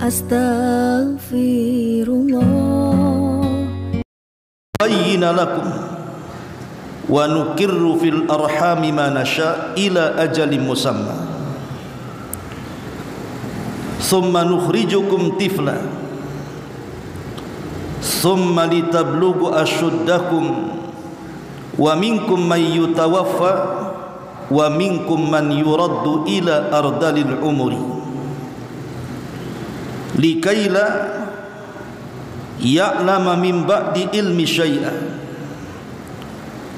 Astaghfirullah. Bayyina lakum wa nukirru fil arhami ma nasha ila ajalin musamma thumma nukhrijukum tifla thumma litablughu ashuddakum wa minkum man yutawaffa wa minkum man yuraddu ila ardalil umuri likaila ya'lama min ba'di ilmi syai'an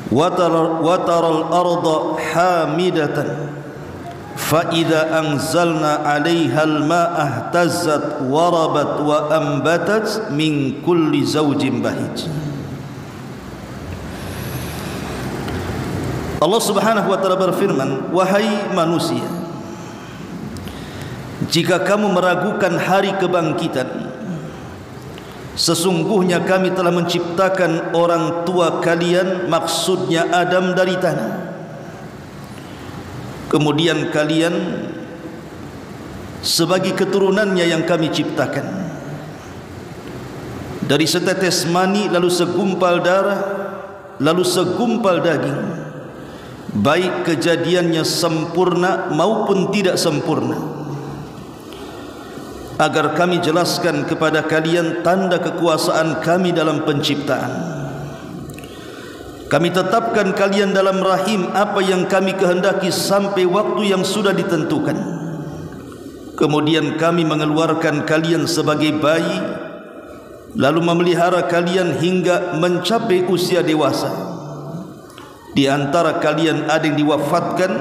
wa taral arda hamidatan fa idza anzalna 'alaiha al-ma'a ihtazzat wa rabat wa ambatat min kulli zawjin bahij. Allah Subhanahu wa taala berfirman, wahai manusia, jika kamu meragukan hari kebangkitan, sesungguhnya kami telah menciptakan orang tua kalian, maksudnya Adam, dari tanah. Kemudian kalian sebagai keturunannya yang kami ciptakan dari setetes mani, lalu segumpal darah, lalu segumpal daging, baik kejadiannya sempurna maupun tidak sempurna, agar kami jelaskan kepada kalian tanda kekuasaan kami dalam penciptaan. Kami tetapkan kalian dalam rahim apa yang kami kehendaki sampai waktu yang sudah ditentukan. Kemudian kami mengeluarkan kalian sebagai bayi, lalu memelihara kalian hingga mencapai usia dewasa. Di antara kalian ada yang diwafatkan,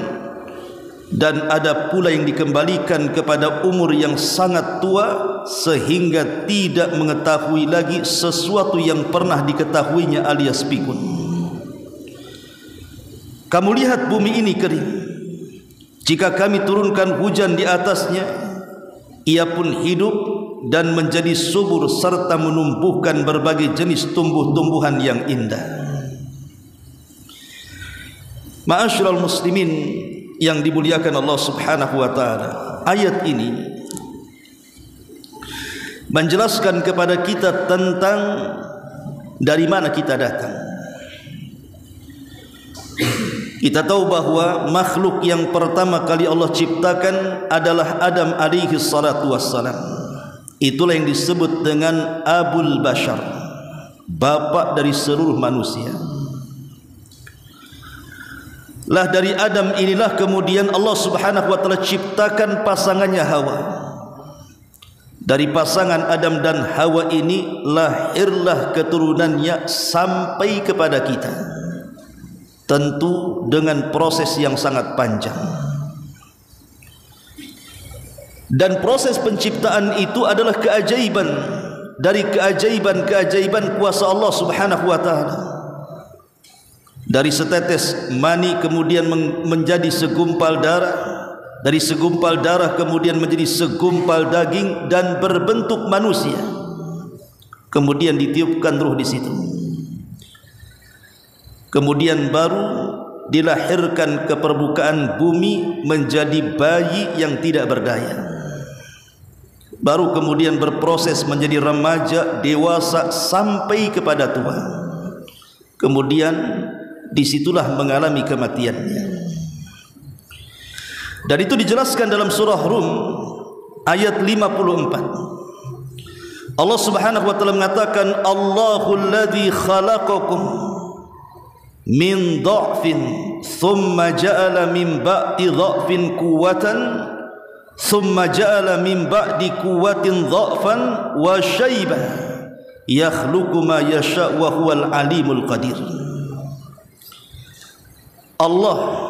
dan ada pula yang dikembalikan kepada umur yang sangat tua sehingga tidak mengetahui lagi sesuatu yang pernah diketahuinya alias pikun. Kamu lihat bumi ini kering. Jika kami turunkan hujan di atasnya, ia pun hidup dan menjadi subur serta menumbuhkan berbagai jenis tumbuh-tumbuhan yang indah. Ma'asyiral muslimin yang dimuliakan Allah Subhanahu wa taala, ayat ini menjelaskan kepada kita tentang dari mana kita datang. Kita tahu bahwa makhluk yang pertama kali Allah ciptakan adalah Adam alaihi salatu wassalam. Itulah yang disebut dengan Abul Bashar, bapak dari seluruh manusia. Lah dari Adam inilah kemudian Allah Subhanahu wa taala ciptakan pasangannya Hawa. Dari pasangan Adam dan Hawa ini lahirlah keturunannya sampai kepada kita. Tentu dengan proses yang sangat panjang. Dan proses penciptaan itu adalah keajaiban dari keajaiban-keajaiban kuasa Allah Subhanahu wa taala. Dari setetes mani kemudian menjadi segumpal darah, dari segumpal darah kemudian menjadi segumpal daging dan berbentuk manusia. Kemudian ditiupkan ruh di situ. Kemudian baru dilahirkan ke permukaan bumi menjadi bayi yang tidak berdaya. Baru kemudian berproses menjadi remaja, dewasa sampai kepada tua. Kemudian disitulah mengalami kematiannya. Dan itu dijelaskan dalam surah Rum ayat 54. Allah Subhanahu wa taala mengatakan, Allahul ladzi khalaqakum min dha'fin thumma ja'ala min ba'di dha'fin quwwatan thumma ja'ala min ba'di quwwatin dha'fan wa shaybah yakhluqu ma yasha' wa huwal alimul qadir. Allah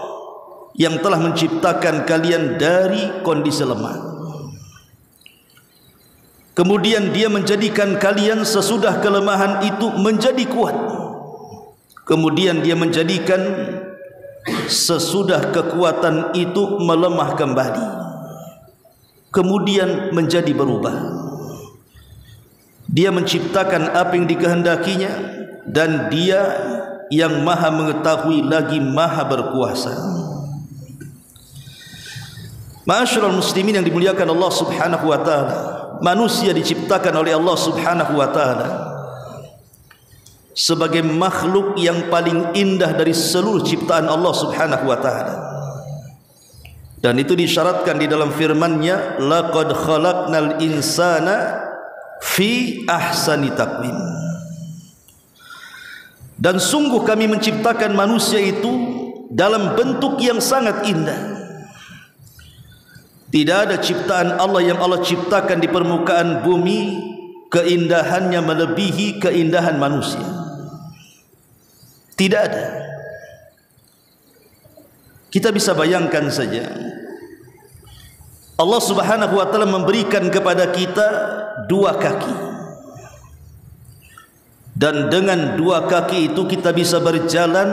yang telah menciptakan kalian dari kondisi lemah, kemudian Dia menjadikan kalian sesudah kelemahan itu menjadi kuat, kemudian Dia menjadikan sesudah kekuatan itu melemah kembali, kemudian menjadi berubah. Dia menciptakan apa yang dikehendakinya, dan Dia yang maha mengetahui lagi maha berkuasa. Ma'asyiral muslimin yang dimuliakan Allah Subhanahu wa taala, manusia diciptakan oleh Allah Subhanahu wa taala sebagai makhluk yang paling indah dari seluruh ciptaan Allah Subhanahu wa taala. Dan itu disyaratkan di dalam firman-Nya, laqad khalaqnal insana fi ahsani taqwim. Dan sungguh kami menciptakan manusia itu dalam bentuk yang sangat indah. Tidak ada ciptaan Allah yang Allah ciptakan di permukaan bumi keindahannya melebihi keindahan manusia. Tidak ada. Kita bisa bayangkan saja, Allah Subhanahu wa taala memberikan kepada kita dua kaki, dan dengan dua kaki itu kita bisa berjalan,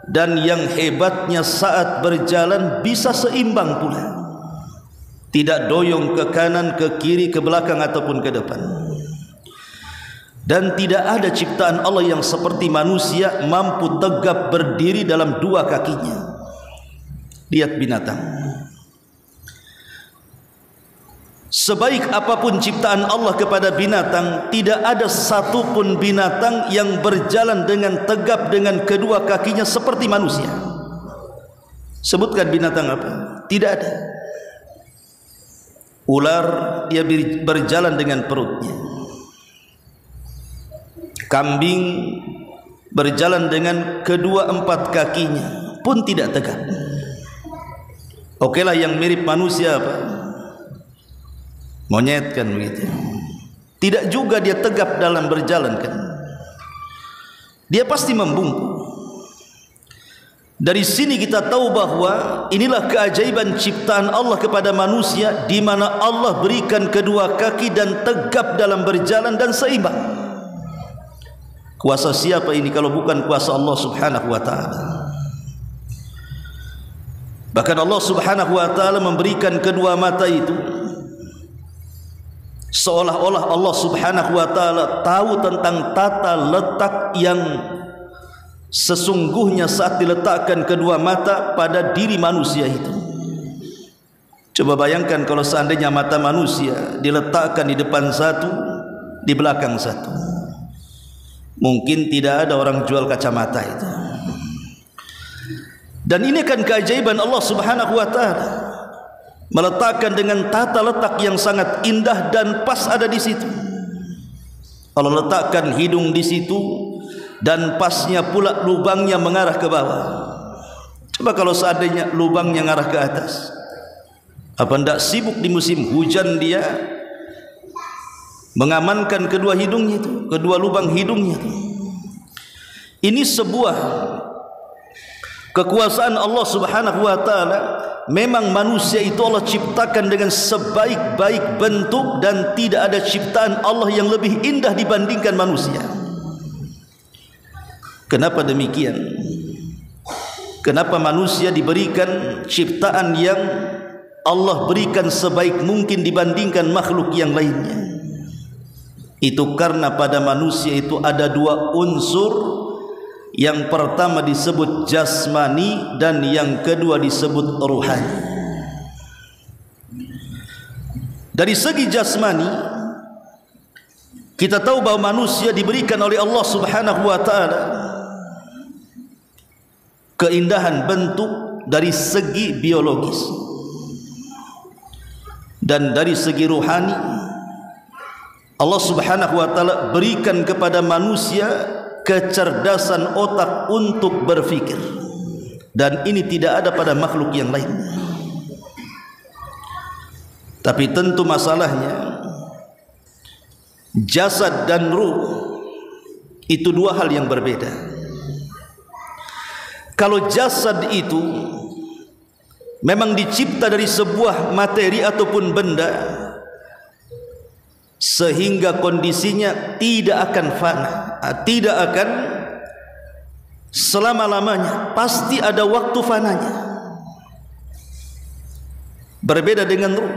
dan yang hebatnya saat berjalan bisa seimbang pula, tidak doyong ke kanan, ke kiri, ke belakang ataupun ke depan. Dan tidak ada ciptaan Allah yang seperti manusia mampu tegap berdiri dalam dua kakinya. Lihat binatang, sebaik apapun ciptaan Allah kepada binatang, tidak ada satupun binatang yang berjalan dengan tegap dengan kedua kakinya seperti manusia. Sebutkan binatang apa? Tidak ada. Ular, dia berjalan dengan perutnya. Kambing berjalan dengan kedua empat kakinya pun tidak tegap. Okelah yang mirip manusia apa? Monyet kan begitu. Tidak juga dia tegap dalam berjalan kan. Dia pasti membungkuk. Dari sini kita tahu bahwa inilah keajaiban ciptaan Allah kepada manusia, di mana Allah berikan kedua kaki dan tegap dalam berjalan dan seimbang. Kuasa siapa ini kalau bukan kuasa Allah Subhanahu wa taala? Bahkan Allah Subhanahu wa taala memberikan kedua mata itu seolah-olah Allah Subhanahu wa taala tahu tentang tata letak yang sesungguhnya saat diletakkan kedua mata pada diri manusia itu. Coba bayangkan kalau seandainya mata manusia diletakkan di depan satu, di belakang satu. Mungkin tidak ada orang jual kacamata itu. Dan ini kan keajaiban Allah Subhanahu wa taala, meletakkan dengan tata letak yang sangat indah dan pas ada di situ. Allah letakkan hidung di situ dan pasnya pula lubangnya mengarah ke bawah. Coba kalau seandainya lubangnya mengarah ke atas, apa hendak sibuk di musim hujan dia mengamankan kedua hidungnya itu, kedua lubang hidungnya itu. Ini sebuah kekuasaan Allah Subhanahu wa taala. Memang manusia itu Allah ciptakan dengan sebaik-baik bentuk, dan tidak ada ciptaan Allah yang lebih indah dibandingkan manusia. Kenapa demikian? Kenapa manusia diberikan ciptaan yang Allah berikan sebaik mungkin dibandingkan makhluk yang lainnya? Itu karena pada manusia itu ada dua unsur. Yang pertama disebut jasmani dan yang kedua disebut ruhani. Dari segi jasmani, kita tahu bahwa manusia diberikan oleh Allah Subhanahu wa taala keindahan bentuk dari segi biologis, dan dari segi ruhani Allah Subhanahu wa taala berikan kepada manusia kecerdasan otak untuk berfikir, dan ini tidak ada pada makhluk yang lain. Tapi tentu masalahnya, jasad dan ruh itu dua hal yang berbeda. Kalau jasad itu memang dicipta dari sebuah materi ataupun benda, sehingga kondisinya tidak akan fana, tidak akan selama-lamanya, pasti ada waktu fananya. Berbeda dengan ruh.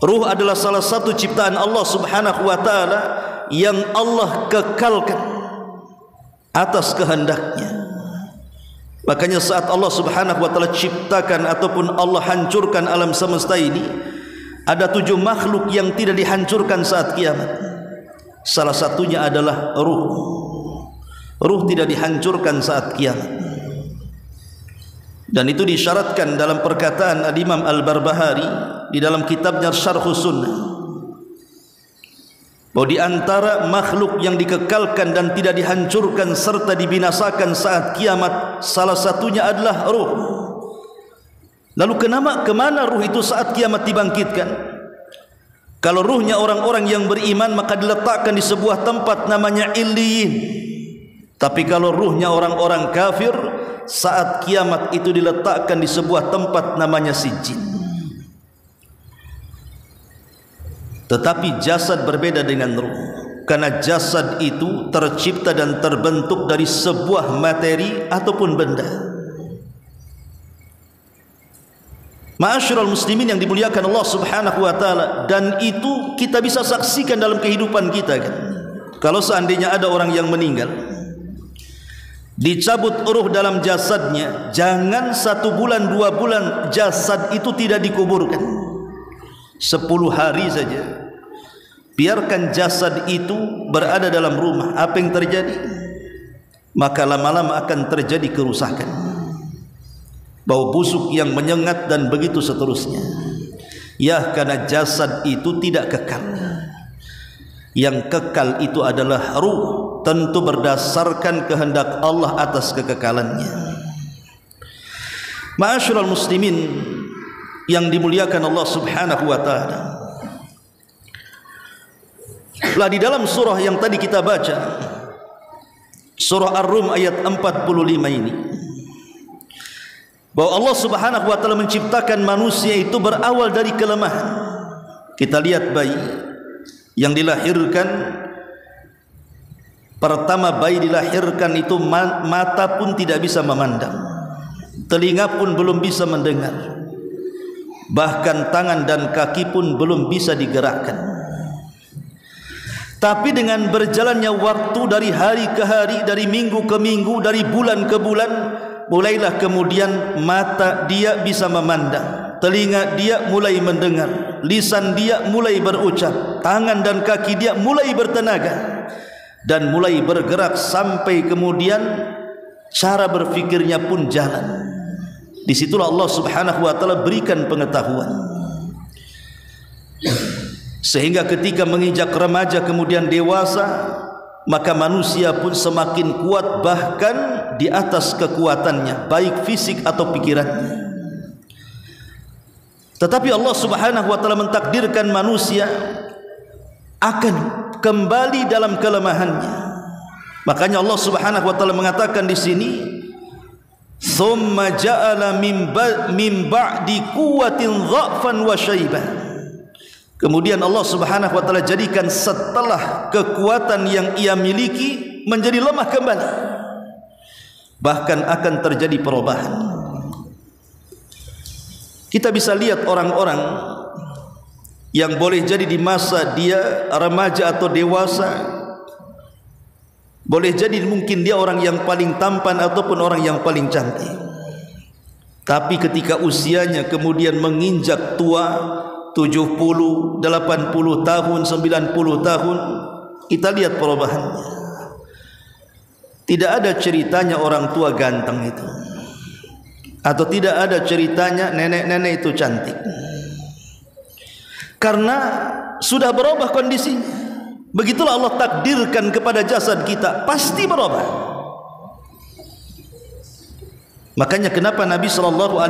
Ruh adalah salah satu ciptaan Allah Subhanahu wa taala yang Allah kekalkan atas kehendaknya. Makanya saat Allah Subhanahu wa taala ciptakan ataupun Allah hancurkan alam semesta ini, Ada 7 makhluk yang tidak dihancurkan saat kiamat. Salah satunya adalah ruh. Ruh tidak dihancurkan saat kiamat. Dan itu disyaratkan dalam perkataan Al-Imam Al-Barbahari di dalam kitabnya Syarhus Sunnah, bahwa di antara makhluk yang dikekalkan dan tidak dihancurkan serta dibinasakan saat kiamat, salah satunya adalah ruh. Lalu kemana ruh itu saat kiamat dibangkitkan? Kalau ruhnya orang-orang yang beriman, maka diletakkan di sebuah tempat namanya Illiyin. Tapi kalau ruhnya orang-orang kafir, saat kiamat itu diletakkan di sebuah tempat namanya Sijjin. Tetapi jasad berbeda dengan ruh, karena jasad itu tercipta dan terbentuk dari sebuah materi ataupun benda. Ma'asyiral muslimin yang dimuliakan Allah Subhanahu wa taala, dan itu kita bisa saksikan dalam kehidupan kita kan. Kalau seandainya ada orang yang meninggal, dicabut ruh dalam jasadnya, jangan 1 bulan 2 bulan jasad itu tidak dikuburkan. 10 hari saja biarkan jasad itu berada dalam rumah. Apa yang terjadi? Maka lama-lama akan terjadi kerusakan, bau busuk yang menyengat dan begitu seterusnya. Ya, karena jasad itu tidak kekal. Yang kekal itu adalah ruh, tentu berdasarkan kehendak Allah atas kekekalannya. Ma'asyiral muslimin yang dimuliakan Allah Subhanahu wa taala, lah di dalam surah yang tadi kita baca, surah Ar-Rum ayat 45 ini, bahwa Allah Subhanahu wa taala menciptakan manusia itu berawal dari kelemahan. Kita lihat bayi yang dilahirkan, pertama bayi dilahirkan itu mata pun tidak bisa memandang, telinga pun belum bisa mendengar, bahkan tangan dan kaki pun belum bisa digerakkan. Tapi dengan berjalannya waktu dari hari ke hari, dari minggu ke minggu, dari bulan ke bulan, mulailah kemudian mata dia bisa memandang, telinga dia mulai mendengar, lisan dia mulai berucap, tangan dan kaki dia mulai bertenaga dan mulai bergerak, sampai kemudian cara berfikirnya pun jalan. Disitulah Allah Subhanahu wa taala berikan pengetahuan, sehingga ketika menginjak remaja kemudian dewasa, maka manusia pun semakin kuat, bahkan di atas kekuatannya, baik fisik atau pikirannya. Tetapi Allah Subhanahu wa taala mentakdirkan manusia akan kembali dalam kelemahannya. Makanya Allah Subhanahu wa taala mengatakan di sini, "Tsumma ja'ala min ba'di quwwatin dha'fan wa syaibah." Kemudian Allah Subhanahu wa taala jadikan setelah kekuatan yang ia miliki menjadi lemah kembali. Bahkan akan terjadi perubahan. Kita bisa lihat orang-orang yang boleh jadi di masa dia remaja atau dewasa, boleh jadi mungkin dia orang yang paling tampan ataupun orang yang paling cantik, tapi ketika usianya kemudian menginjak tua, 70, 80 tahun, 90 tahun, kita lihat perubahannya. Tidak ada ceritanya orang tua ganteng itu, atau tidak ada ceritanya nenek-nenek itu cantik, karena sudah berubah kondisinya. Begitulah Allah takdirkan kepada jasad kita, pasti berubah. Makanya kenapa Nabi SAW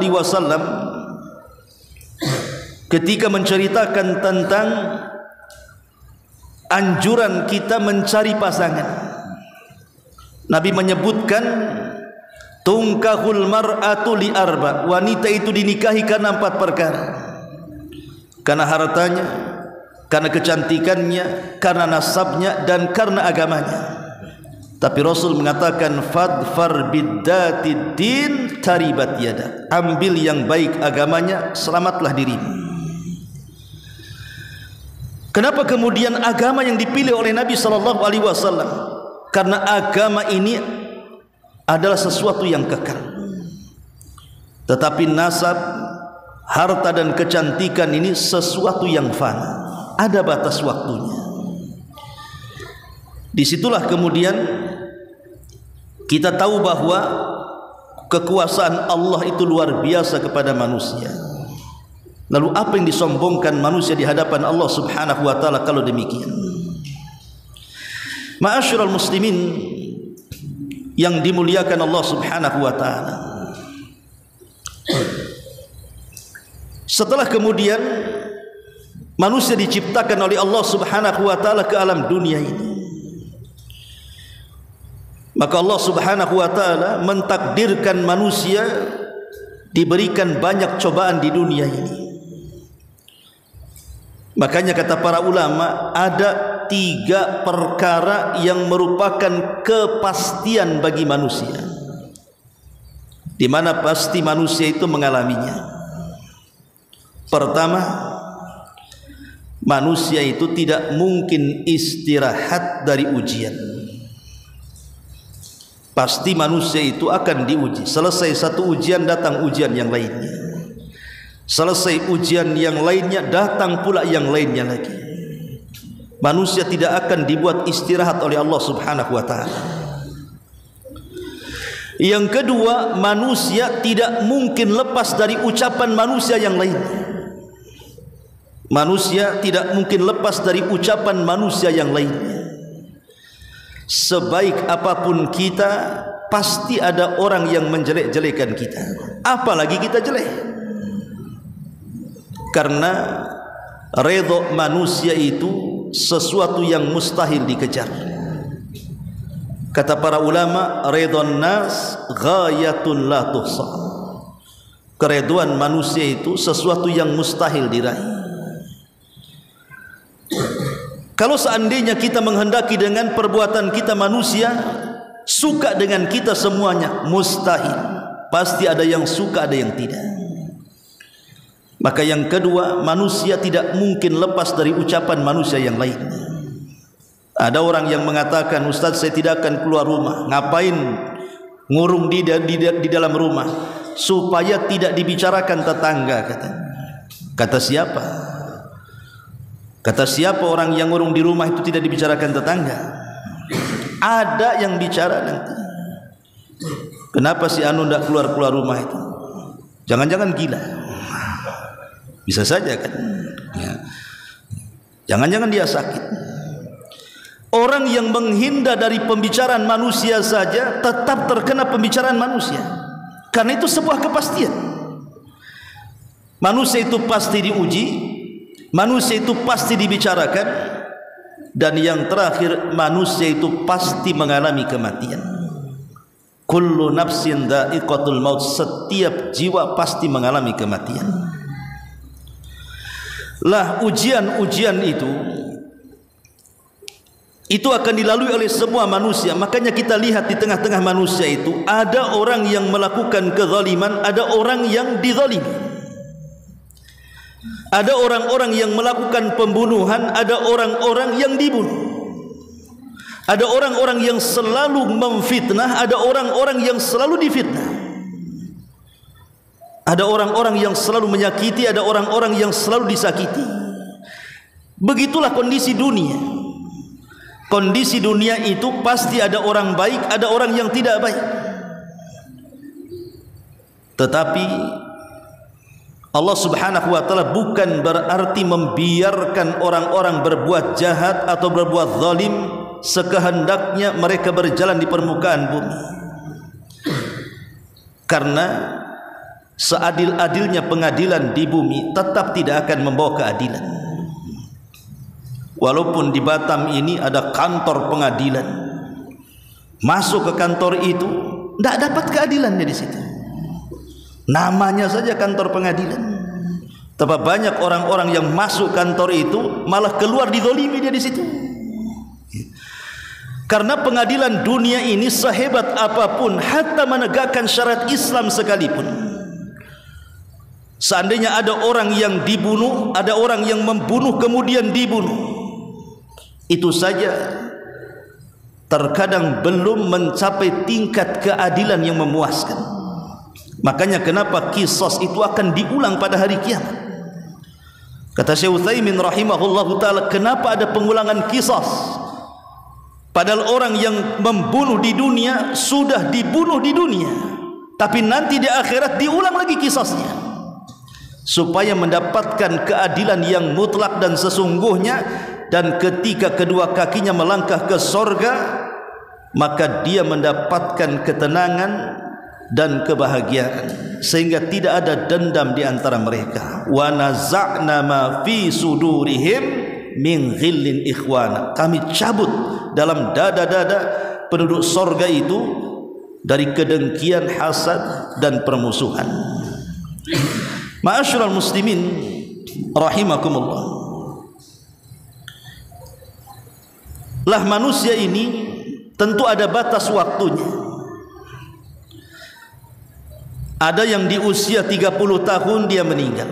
ketika menceritakan tentang anjuran kita mencari pasangan, Nabi menyebutkan tungkahul mar'atu li arba, wanita itu dinikahi karena 4 perkara. Karena hartanya, karena kecantikannya, karena nasabnya, dan karena agamanya. Tapi Rasul mengatakan fadfar biddatid din taribat yada, ambil yang baik agamanya, selamatlah dirimu. Kenapa kemudian agama yang dipilih oleh Nabi SAW? Karena agama ini adalah sesuatu yang kekal. Tetapi nasab, harta dan kecantikan ini sesuatu yang fana, ada batas waktunya. Disitulah kemudian kita tahu bahwa kekuasaan Allah itu luar biasa kepada manusia. Lalu apa yang disombongkan manusia di hadapan Allah Subhanahu wa taala kalau demikian? Ma'asyiral muslimin yang dimuliakan Allah Subhanahu wa taala. Setelah kemudian manusia diciptakan oleh Allah Subhanahu wa taala ke alam dunia ini, maka Allah Subhanahu wa taala mentakdirkan manusia diberikan banyak cobaan di dunia ini. Makanya kata para ulama, ada 3 perkara yang merupakan kepastian bagi manusia, di mana pasti manusia itu mengalaminya. Pertama, manusia itu tidak mungkin istirahat dari ujian. Pasti manusia itu akan diuji. Selesai satu ujian, datang ujian yang lainnya. Selesai ujian yang lainnya, datang pula yang lainnya lagi. Manusia tidak akan dibuat istirahat oleh Allah Subhanahu wa taala. Yang kedua, manusia tidak mungkin lepas dari ucapan manusia yang lainnya. Manusia tidak mungkin lepas dari ucapan manusia yang lainnya. Sebaik apapun kita, pasti ada orang yang menjelek-jelekan kita, apalagi kita jelek. Karena redha manusia itu sesuatu yang mustahil dikejar. Kata para ulama, redhan nas ghayatun la tuhsa. Kereduan manusia itu sesuatu yang mustahil diraih. Kalau seandainya kita menghendaki dengan perbuatan kita manusia suka dengan kita semuanya, mustahil. Pasti ada yang suka, ada yang tidak. Maka yang kedua, manusia tidak mungkin lepas dari ucapan manusia yang lainnya. Ada orang yang mengatakan, Ustaz, saya tidak akan keluar rumah. Ngapain ngurung di dalam rumah? Supaya tidak dibicarakan tetangga, katanya. Kata siapa? Kata siapa orang yang ngurung di rumah itu tidak dibicarakan tetangga? Ada yang bicara nanti. Kenapa si Anu tidak keluar rumah itu? Jangan-jangan gila. Bisa saja kan ya. Jangan-jangan dia sakit. Orang yang menghindar dari pembicaraan manusia saja tetap terkena pembicaraan manusia, karena itu sebuah kepastian. Manusia itu pasti diuji, manusia itu pasti dibicarakan, dan yang terakhir, manusia itu pasti mengalami kematian. Kullu nafsin dha'iqatul maut, setiap jiwa pasti mengalami kematian. Lah ujian-ujian itu akan dilalui oleh semua manusia. Makanya kita lihat di tengah-tengah manusia itu ada orang yang melakukan kezaliman, ada orang yang dizalimi. Ada orang-orang yang melakukan pembunuhan, ada orang-orang yang dibunuh. Ada orang-orang yang selalu memfitnah, ada orang-orang yang selalu difitnah. Ada orang-orang yang selalu menyakiti, ada orang-orang yang selalu disakiti. Begitulah kondisi dunia. Kondisi dunia itu pasti ada orang baik, ada orang yang tidak baik. Tetapi Allah Subhanahu wa taala bukan berarti membiarkan orang-orang berbuat jahat atau berbuat zalim sekehendaknya mereka berjalan di permukaan bumi. Karena seadil-adilnya pengadilan di bumi tetap tidak akan membawa keadilan. Walaupun di Batam ini ada kantor pengadilan, masuk ke kantor itu tidak dapat keadilannya di situ. Namanya saja kantor pengadilan. Tapi banyak orang-orang yang masuk kantor itu malah keluar dizalimi dia di situ. Karena pengadilan dunia ini sehebat apapun, hatta menegakkan syariat Islam sekalipun, seandainya ada orang yang dibunuh, ada orang yang membunuh kemudian dibunuh, itu saja terkadang belum mencapai tingkat keadilan yang memuaskan. Makanya kenapa qisas itu akan diulang pada hari kiamat. Kata Syekh Utsaimin rahimahullahu taala, kenapa ada pengulangan qisas? Padahal orang yang membunuh di dunia sudah dibunuh di dunia, tapi nanti di akhirat diulang lagi kisasnya, supaya mendapatkan keadilan yang mutlak dan sesungguhnya. Dan ketika kedua kakinya melangkah ke sorga, maka dia mendapatkan ketenangan dan kebahagiaan, sehingga tidak ada dendam di antara mereka. Wa naza'na ma fi sudurihim min ghillin ikhwana, kami cabut dalam dada-dada penduduk sorga itu dari kedengkian, hasad dan permusuhan. Ma'asyiral muslimin rahimakumullah, lah manusia ini tentu ada batas waktunya. Ada yang di usia 30 tahun dia meninggal,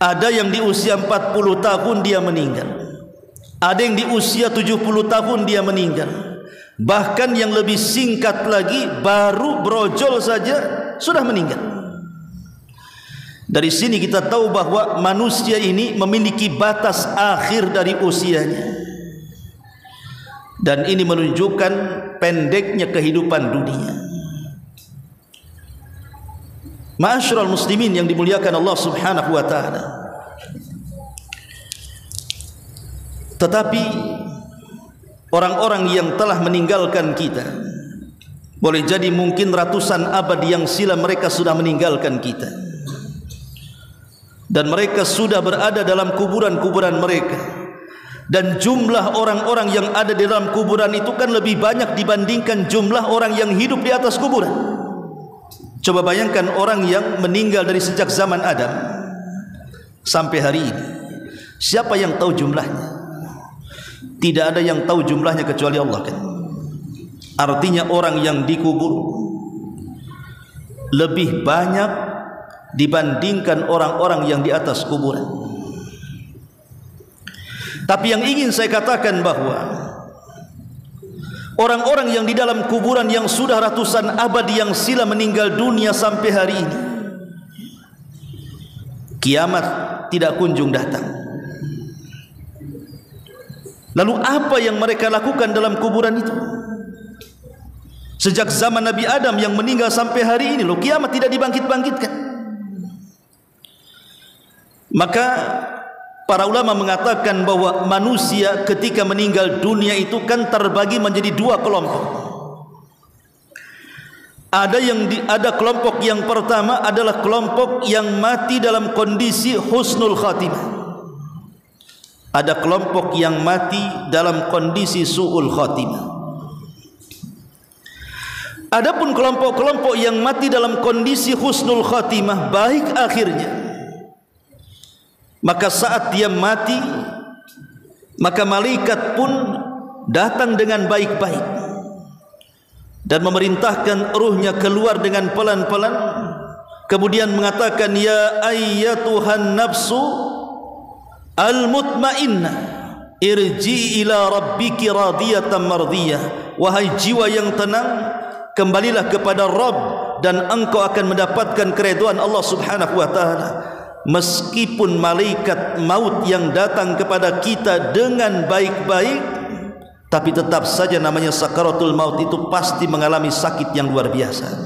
ada yang di usia 40 tahun dia meninggal, ada yang di usia 70 tahun dia meninggal, bahkan yang lebih singkat lagi baru brojol saja sudah meninggal. Dari sini kita tahu bahwa manusia ini memiliki batas akhir dari usianya, dan ini menunjukkan pendeknya kehidupan dunia. Ma'asyiral muslimin yang dimuliakan Allah Subhanahu wa taala, tetapi orang-orang yang telah meninggalkan kita, boleh jadi mungkin ratusan abad yang silam mereka sudah meninggalkan kita, dan mereka sudah berada dalam kuburan-kuburan mereka. Dan jumlah orang-orang yang ada di dalam kuburan itu kan lebih banyak dibandingkan jumlah orang yang hidup di atas kuburan. Coba bayangkan orang yang meninggal dari sejak zaman Adam sampai hari ini, siapa yang tahu jumlahnya? Tidak ada yang tahu jumlahnya kecuali Allah, kan? Artinya orang yang dikubur lebih banyak dibandingkan orang-orang yang di atas kuburan. Tapi yang ingin saya katakan bahwa orang-orang yang di dalam kuburan yang sudah ratusan abad yang silam meninggal dunia sampai hari ini, kiamat tidak kunjung datang. Lalu apa yang mereka lakukan dalam kuburan itu? Sejak zaman Nabi Adam yang meninggal sampai hari ini, loh, kiamat tidak dibangkit-bangkitkan. Maka para ulama mengatakan bahwa manusia ketika meninggal dunia itu kan terbagi menjadi dua kelompok. Ada kelompok yang pertama adalah kelompok yang mati dalam kondisi husnul khatimah. Ada kelompok yang mati dalam kondisi su'ul khatimah. Adapun kelompok-kelompok yang mati dalam kondisi husnul khatimah, baik akhirnya, maka saat dia mati, maka malaikat pun datang dengan baik-baik dan memerintahkan ruhnya keluar dengan pelan-pelan, kemudian mengatakan, ya ayyatuhan nafsu al-mutmainnah irji ila rabbiki radiyatan mardiyah, wahai jiwa yang tenang, kembalilah kepada Rabb dan engkau akan mendapatkan keridhaan Allah Subhanahu wa taala. Meskipun malaikat maut yang datang kepada kita dengan baik-baik, tapi tetap saja namanya sakaratul maut itu pasti mengalami sakit yang luar biasa,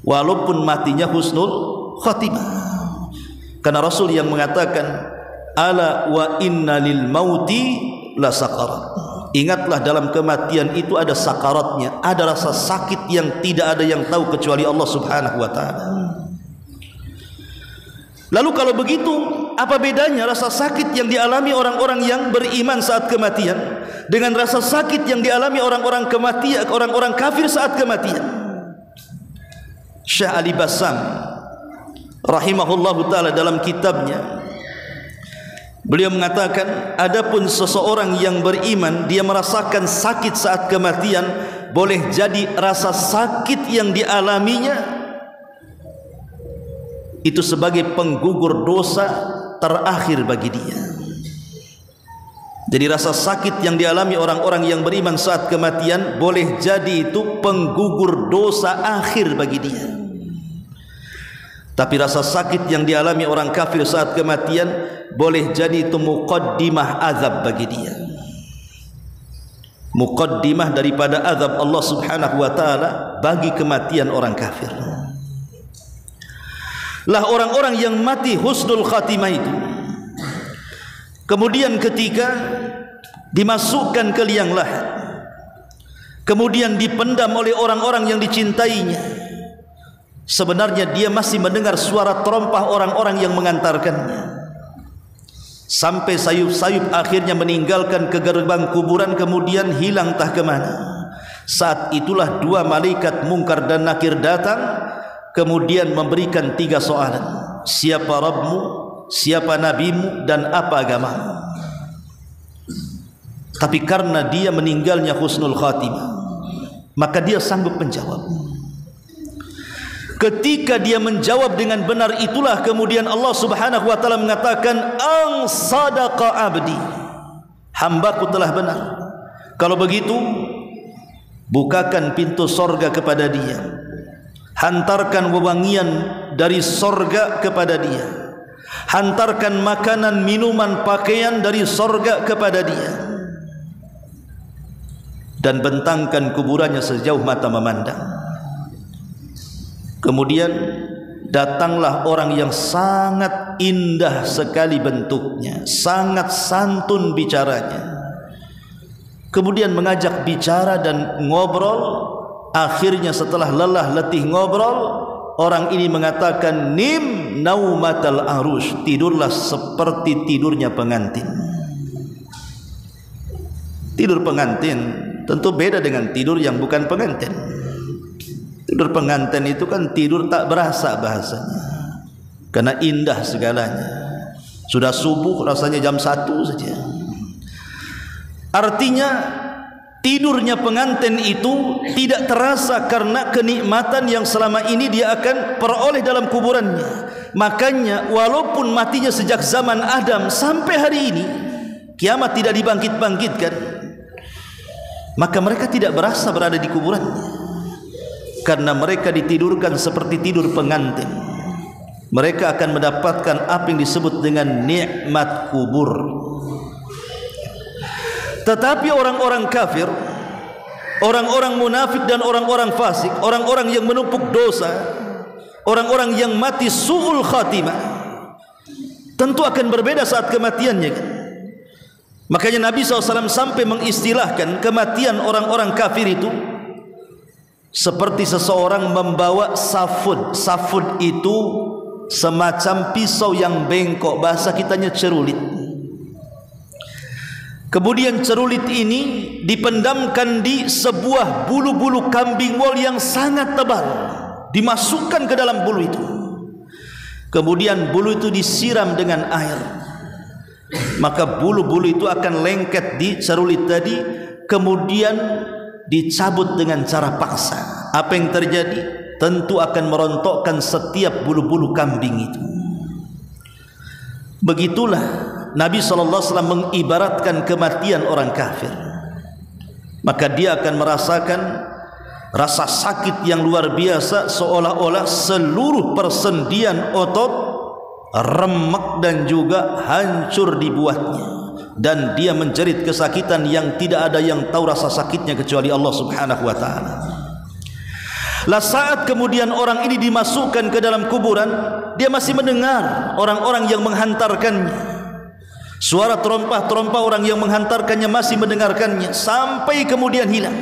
walaupun matinya husnul khatimah. Karena Rasul yang mengatakan, ala wa inna lil mauti la sakarat, ingatlah dalam kematian itu ada sakaratnya, ada rasa sakit yang tidak ada yang tahu kecuali Allah Subhanahu wa taala. Lalu kalau begitu, apa bedanya rasa sakit yang dialami orang-orang yang beriman saat kematian dengan rasa sakit yang dialami orang-orang kafir saat kematian? Syekh Ali Bassam rahimahullahu taala dalam kitabnya, beliau mengatakan, adapun seseorang yang beriman dia merasakan sakit saat kematian, boleh jadi rasa sakit yang dialaminya itu sebagai penggugur dosa terakhir bagi dia. Jadi rasa sakit yang dialami orang-orang yang beriman saat kematian boleh jadi itu penggugur dosa akhir bagi dia. Tapi rasa sakit yang dialami orang kafir saat kematian boleh jadi itu muqaddimah azab bagi dia, muqaddimah daripada azab Allah Subhanahu wa taala bagi kematian orang kafir. Lah orang-orang yang mati husnul khatimah itu kemudian ketika dimasukkan ke liang lahat, kemudian dipendam oleh orang-orang yang dicintainya, sebenarnya dia masih mendengar suara terompah orang-orang yang mengantarkannya. Sampai sayup-sayup akhirnya meninggalkan ke gerbang kuburan, kemudian hilang entah ke mana. Saat itulah dua malaikat Munkar dan Nakir datang, kemudian memberikan 3 soalan. Siapa Rabbmu, siapa nabimu, dan apa agamamu? Tapi karena dia meninggalnya husnul khatimah, maka dia sanggup menjawab. Ketika dia menjawab dengan benar, itulah kemudian Allah Subhanahu wa taala mengatakan, "Ang sadaqa abdi." Hambaku telah benar. Kalau begitu, bukakan pintu sorga kepada dia, hantarkan wewangian dari sorga kepada dia, hantarkan makanan, minuman, pakaian dari sorga kepada dia, dan bentangkan kuburannya sejauh mata memandang. Kemudian datanglah orang yang sangat indah sekali bentuknya, sangat santun bicaranya, kemudian mengajak bicara dan ngobrol. Akhirnya setelah lelah letih ngobrol, orang ini mengatakan, "Nim naumatal arush." Tidurlah seperti tidurnya pengantin. Tidur pengantin tentu beda dengan tidur yang bukan pengantin. Tidur pengantin itu kan tidur tak berasa bahasanya, karena indah segalanya. Sudah subuh rasanya jam 1 saja. Artinya tidurnya pengantin itu tidak terasa karena kenikmatan yang selama ini dia akan peroleh dalam kuburannya. Makanya walaupun matinya sejak zaman Adam sampai hari ini, kiamat tidak dibangkit-bangkitkan, maka mereka tidak berasa berada di kuburannya, karena mereka ditidurkan seperti tidur pengantin. Mereka akan mendapatkan apa yang disebut dengan nikmat kubur. Tetapi orang-orang kafir, orang-orang munafik dan orang-orang fasik, orang-orang yang menumpuk dosa, orang-orang yang mati su'ul khatimah, tentu akan berbeda saat kematiannya kan? Makanya Nabi SAW sampai mengistilahkan kematian orang-orang kafir itu seperti seseorang membawa safud. Safud itu semacam pisau yang bengkok, bahasa kitanya cerulit. Kemudian cerulit ini dipendamkan di sebuah bulu-bulu kambing wol yang sangat tebal, dimasukkan ke dalam bulu itu. Kemudian bulu itu disiram dengan air, maka bulu-bulu itu akan lengket di cerulit tadi, kemudian dicabut dengan cara paksa. Apa yang terjadi? Tentu akan merontokkan setiap bulu-bulu kambing itu. Begitulah Nabi SAW mengibaratkan kematian orang kafir. Maka dia akan merasakan rasa sakit yang luar biasa, seolah-olah seluruh persendian otot remek dan juga hancur dibuatnya, dan dia menjerit kesakitan yang tidak ada yang tahu rasa sakitnya kecuali Allah Subhanahu wa taala. Lah saat kemudian orang ini dimasukkan ke dalam kuburan, dia masih mendengar orang-orang yang menghantarkannya. Suara terompah-terompah orang yang menghantarkannya masih mendengarkannya sampai kemudian hilang.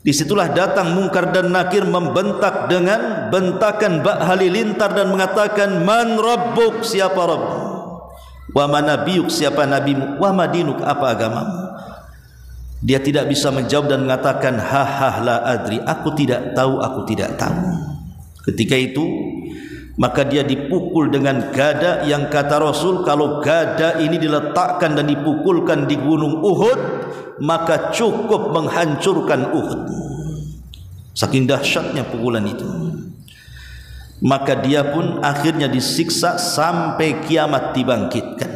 Disitulah datang Munkar dan Nakir membentak dengan bentakan bak halilintar dan mengatakan, "Man rabbuk?" Siapa Rabbmu? "Wa man nabiyuk?" Siapa nabimu? "Wa madinuk?" Apa agamamu? Dia tidak bisa menjawab dan mengatakan, "Ha la adri." Aku tidak tahu, aku tidak tahu. Ketika itu maka dia dipukul dengan gada yang kata Rasul, kalau gada ini diletakkan dan dipukulkan di gunung Uhud, maka cukup menghancurkan Uhud. Saking dahsyatnya pukulan itu. Maka dia pun akhirnya disiksa sampai kiamat dibangkitkan.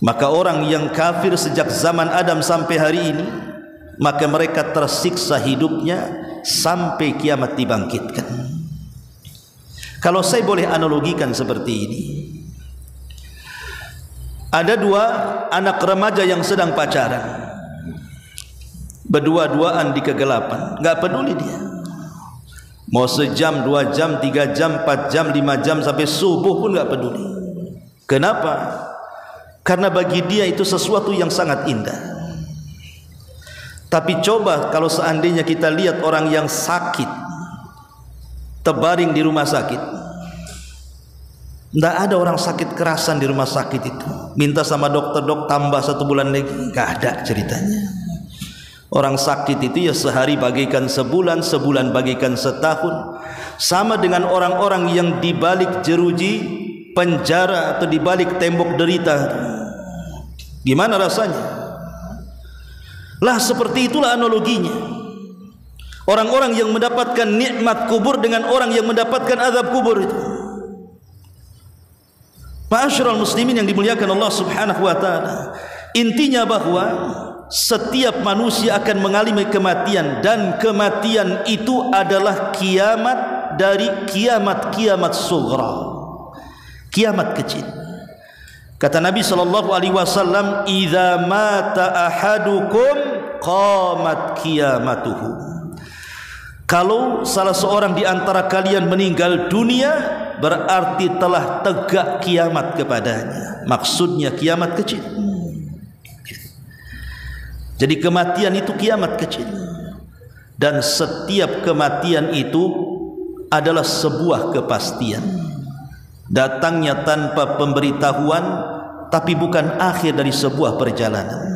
Maka orang yang kafir sejak zaman Adam sampai hari ini, maka mereka tersiksa hidupnya sampai kiamat dibangkitkan. Kalau saya boleh analogikan seperti ini, ada dua anak remaja yang sedang pacaran, berdua-duaan di kegelapan, enggak peduli dia mau sejam, 2 jam, 3 jam, 4 jam, 5 jam sampai subuh pun enggak peduli. Kenapa? Karena bagi dia itu sesuatu yang sangat indah. Tapi coba kalau seandainya kita lihat orang yang sakit, terbaring di rumah sakit. Tidak ada orang sakit kerasan di rumah sakit itu minta sama dokter, dok tambah 1 bulan lagi. Tidak ada ceritanya. Orang sakit itu ya sehari bagaikan sebulan, sebulan bagaikan setahun. Sama dengan orang-orang yang di balik jeruji penjara atau di balik tembok derita. Gimana rasanya? Lah seperti itulah analoginya. Orang-orang yang mendapatkan nikmat kubur dengan orang yang mendapatkan azab kubur itu. Ma'asyiral muslimin yang dimuliakan Allah Subhanahu wa taala. Intinya bahwa setiap manusia akan mengalami kematian, dan kematian itu adalah kiamat dari kiamat-kiamat sughra. Kiamat kecil. Kata Nabi sallallahu alaihi wasallam, "Idza mata ahadukum qamat qiyamatuhu." Kalau salah seorang di antara kalian meninggal dunia, berarti telah tegak kiamat kepadanya. Maksudnya kiamat kecil. Jadi kematian itu kiamat kecil. Dan setiap kematian itu adalah sebuah kepastian. Datangnya tanpa pemberitahuan, tapi bukan akhir dari sebuah perjalanan.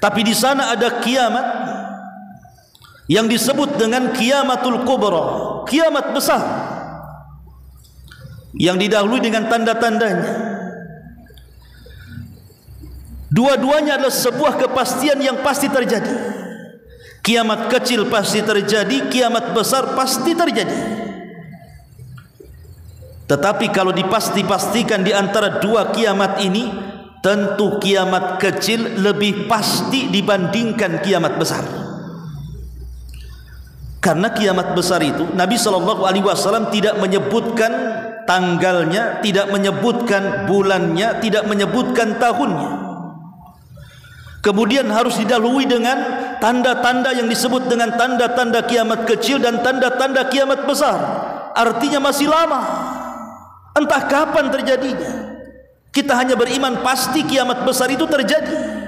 Tapi di sana ada kiamat yang disebut dengan kiamatul kubra, kiamat besar, yang didahului dengan tanda-tandanya. Dua-duanya adalah sebuah kepastian yang pasti terjadi. Kiamat kecil pasti terjadi, kiamat besar pasti terjadi. Tetapi kalau dipasti-pastikan di antara dua kiamat ini, tentu kiamat kecil lebih pasti dibandingkan kiamat besar. Karena kiamat besar itu Nabi SAW tidak menyebutkan tanggalnya, tidak menyebutkan bulannya, tidak menyebutkan tahunnya. Kemudian harus didahului dengan tanda-tanda yang disebut dengan tanda-tanda kiamat kecil dan tanda-tanda kiamat besar. Artinya masih lama. Entah kapan terjadinya. Kita hanya beriman pasti kiamat besar itu terjadi.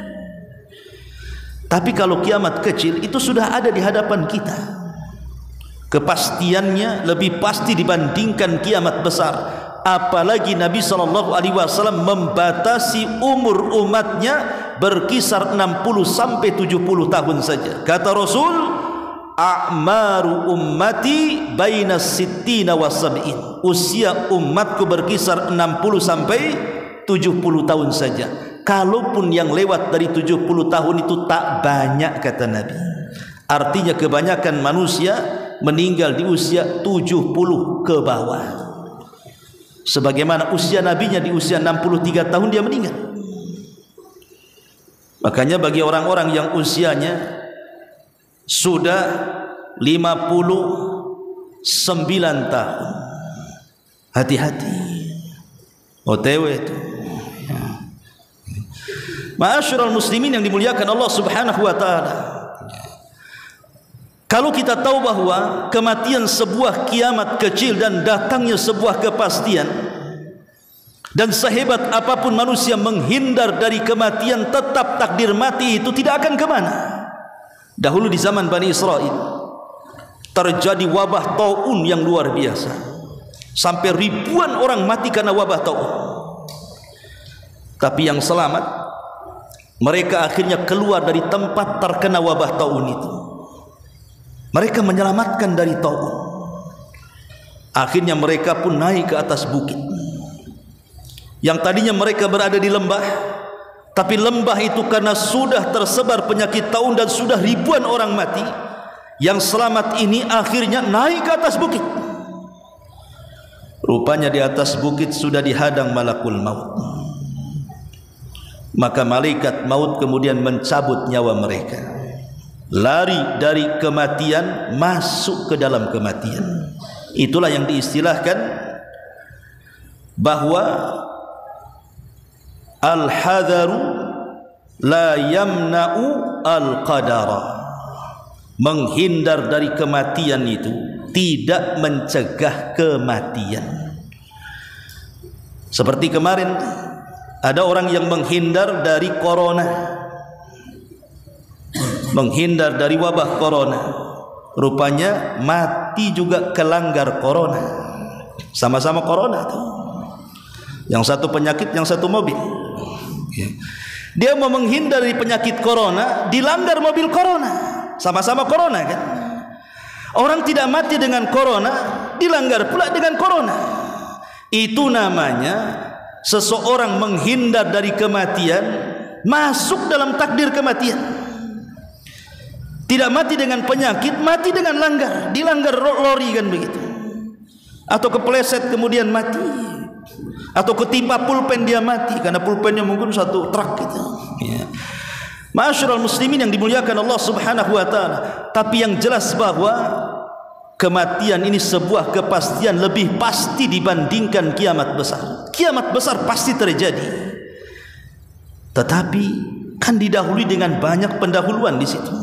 Tapi kalau kiamat kecil itu sudah ada di hadapan kita, kepastiannya lebih pasti dibandingkan kiamat besar. Apalagi Nabi SAW membatasi umur umatnya berkisar 60 sampai 70 tahun saja. Kata Rasul, a'maru ummati baina sittina wa sab'in. Usia umatku berkisar 60 sampai 70 tahun saja. Kalaupun yang lewat dari 70 tahun itu tak banyak, kata Nabi. Artinya kebanyakan manusia meninggal di usia 70 ke bawah. Sebagaimana usia nabinya di usia 63 tahun dia meninggal. Makanya bagi orang-orang yang usianya sudah 59 tahun, hati-hati, OTW itu. Ma'asyiral muslimin yang dimuliakan Allah Subhanahu wa taala. Kalau kita tahu bahwa kematian sebuah kiamat kecil dan datangnya sebuah kepastian, dan sehebat apapun manusia menghindar dari kematian, tetap takdir mati itu tidak akan kemana. Dahulu di zaman Bani Israel terjadi wabah taun yang luar biasa, sampai ribuan orang mati karena wabah taun. Tapi yang selamat, mereka akhirnya keluar dari tempat terkena wabah taun itu. Mereka menyelamatkan dari taun. Akhirnya mereka pun naik ke atas bukit. Yang tadinya mereka berada di lembah, tapi lembah itu karena sudah tersebar penyakit taun dan sudah ribuan orang mati, yang selamat ini akhirnya naik ke atas bukit. Rupanya di atas bukit sudah dihadang malakul maut. maka malaikat maut kemudian mencabut nyawa mereka. Lari dari kematian masuk ke dalam kematian. Itulah yang diistilahkan bahwa al-hadaru la yamna'u al-qadara. Menghindar dari kematian itu tidak mencegah kematian. Seperti kemarin ada orang yang menghindar dari corona, menghindar dari wabah corona, rupanya mati juga kelanggar corona. Sama-sama corona tuh. Yang satu penyakit, yang satu mobil. Dia mau menghindar dari penyakit corona, dilanggar mobil corona. Sama-sama corona kan. Orang tidak mati dengan corona, dilanggar pula dengan corona. Itu namanya seseorang menghindar dari kematian, masuk dalam takdir kematian. Tidak mati dengan penyakit, mati dengan langgar, dilanggar lori kan begitu. Atau kepleset kemudian mati, atau ketimpa pulpen dia mati karena pulpennya mungkin satu truk gitu. Ya. Ma'asyiral muslimin yang dimuliakan Allah Subhanahu wa taala. Tapi yang jelas bahwa kematian ini sebuah kepastian lebih pasti dibandingkan kiamat besar. Kiamat besar pasti terjadi, tetapi kan didahului dengan banyak pendahuluan di situ.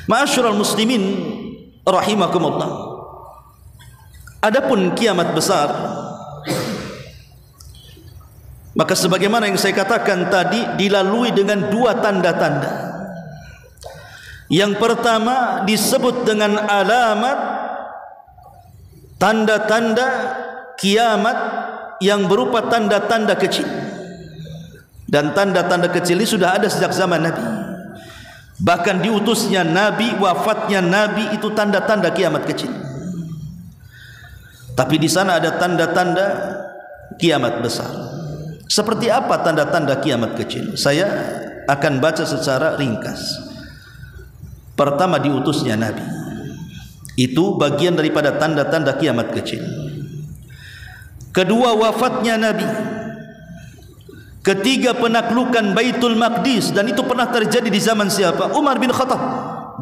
Ma'asyiral muslimin rahimakumullah. Adapun kiamat besar, maka sebagaimana yang saya katakan tadi, dilalui dengan dua tanda-tanda. Yang pertama disebut dengan alamat, tanda-tanda kiamat yang berupa tanda-tanda kecil. Dan tanda-tanda kecil ini sudah ada sejak zaman Nabi. Bahkan diutusnya Nabi, wafatnya Nabi, itu tanda-tanda kiamat kecil. Tapi di sana ada tanda-tanda kiamat besar. Seperti apa tanda-tanda kiamat kecil? Saya akan baca secara ringkas. Pertama, diutusnya Nabi. Itu bagian daripada tanda-tanda kiamat kecil. Kedua, wafatnya Nabi. Ketiga, penaklukan Baitul Maqdis, dan itu pernah terjadi di zaman siapa? Umar bin Khattab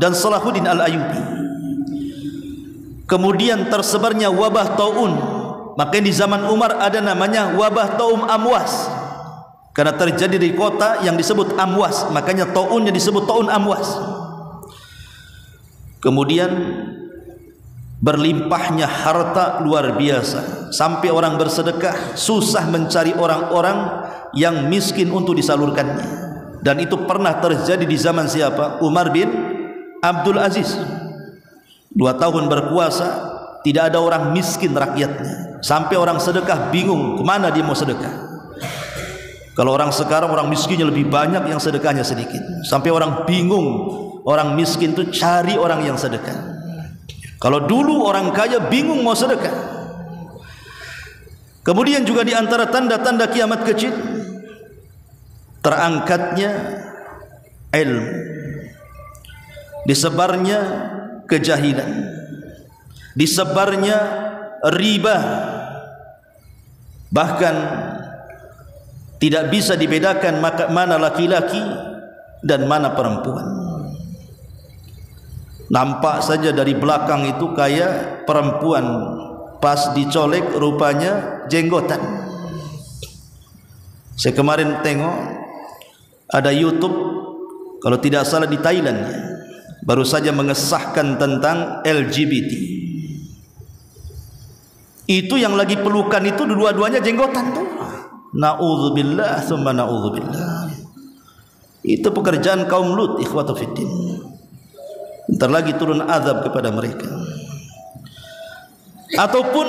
dan Salahuddin Al-Ayyubi. Kemudian tersebarnya wabah taun. Makanya di zaman Umar ada namanya wabah taum Amwas, karena terjadi di kota yang disebut Amwas, makanya taunnya disebut taun Amwas. Kemudian berlimpahnya harta luar biasa, sampai orang bersedekah susah mencari orang-orang yang miskin untuk disalurkannya. Dan itu pernah terjadi di zaman siapa? Umar bin Abdul Aziz. 2 tahun berkuasa, tidak ada orang miskin rakyatnya, sampai orang sedekah bingung kemana dia mau sedekah. Kalau orang sekarang, orang miskinnya lebih banyak, yang sedekahnya sedikit, sampai orang bingung, orang miskin itu cari orang yang sedekah. Kalau dulu orang kaya bingung mau sedekah. Kemudian juga di antara tanda-tanda kiamat kecil, terangkatnya ilmu, disebarnya kejahilan, disebarnya riba, bahkan tidak bisa dibedakan mana laki-laki dan mana perempuan. Nampak saja dari belakang itu kayak perempuan, pas dicolek rupanya jenggotan. Saya kemarin tengok ada YouTube, kalau tidak salah di Thailand ya, baru saja mengesahkan tentang LGBT. Itu yang lagi pelukan itu dua-duanya jenggotan tuh. Na'udzubillah tsumma na'udzubillah. Itu pekerjaan kaum Lut, ikhwatu fiddin. Bentar lagi turun azab kepada mereka. Ataupun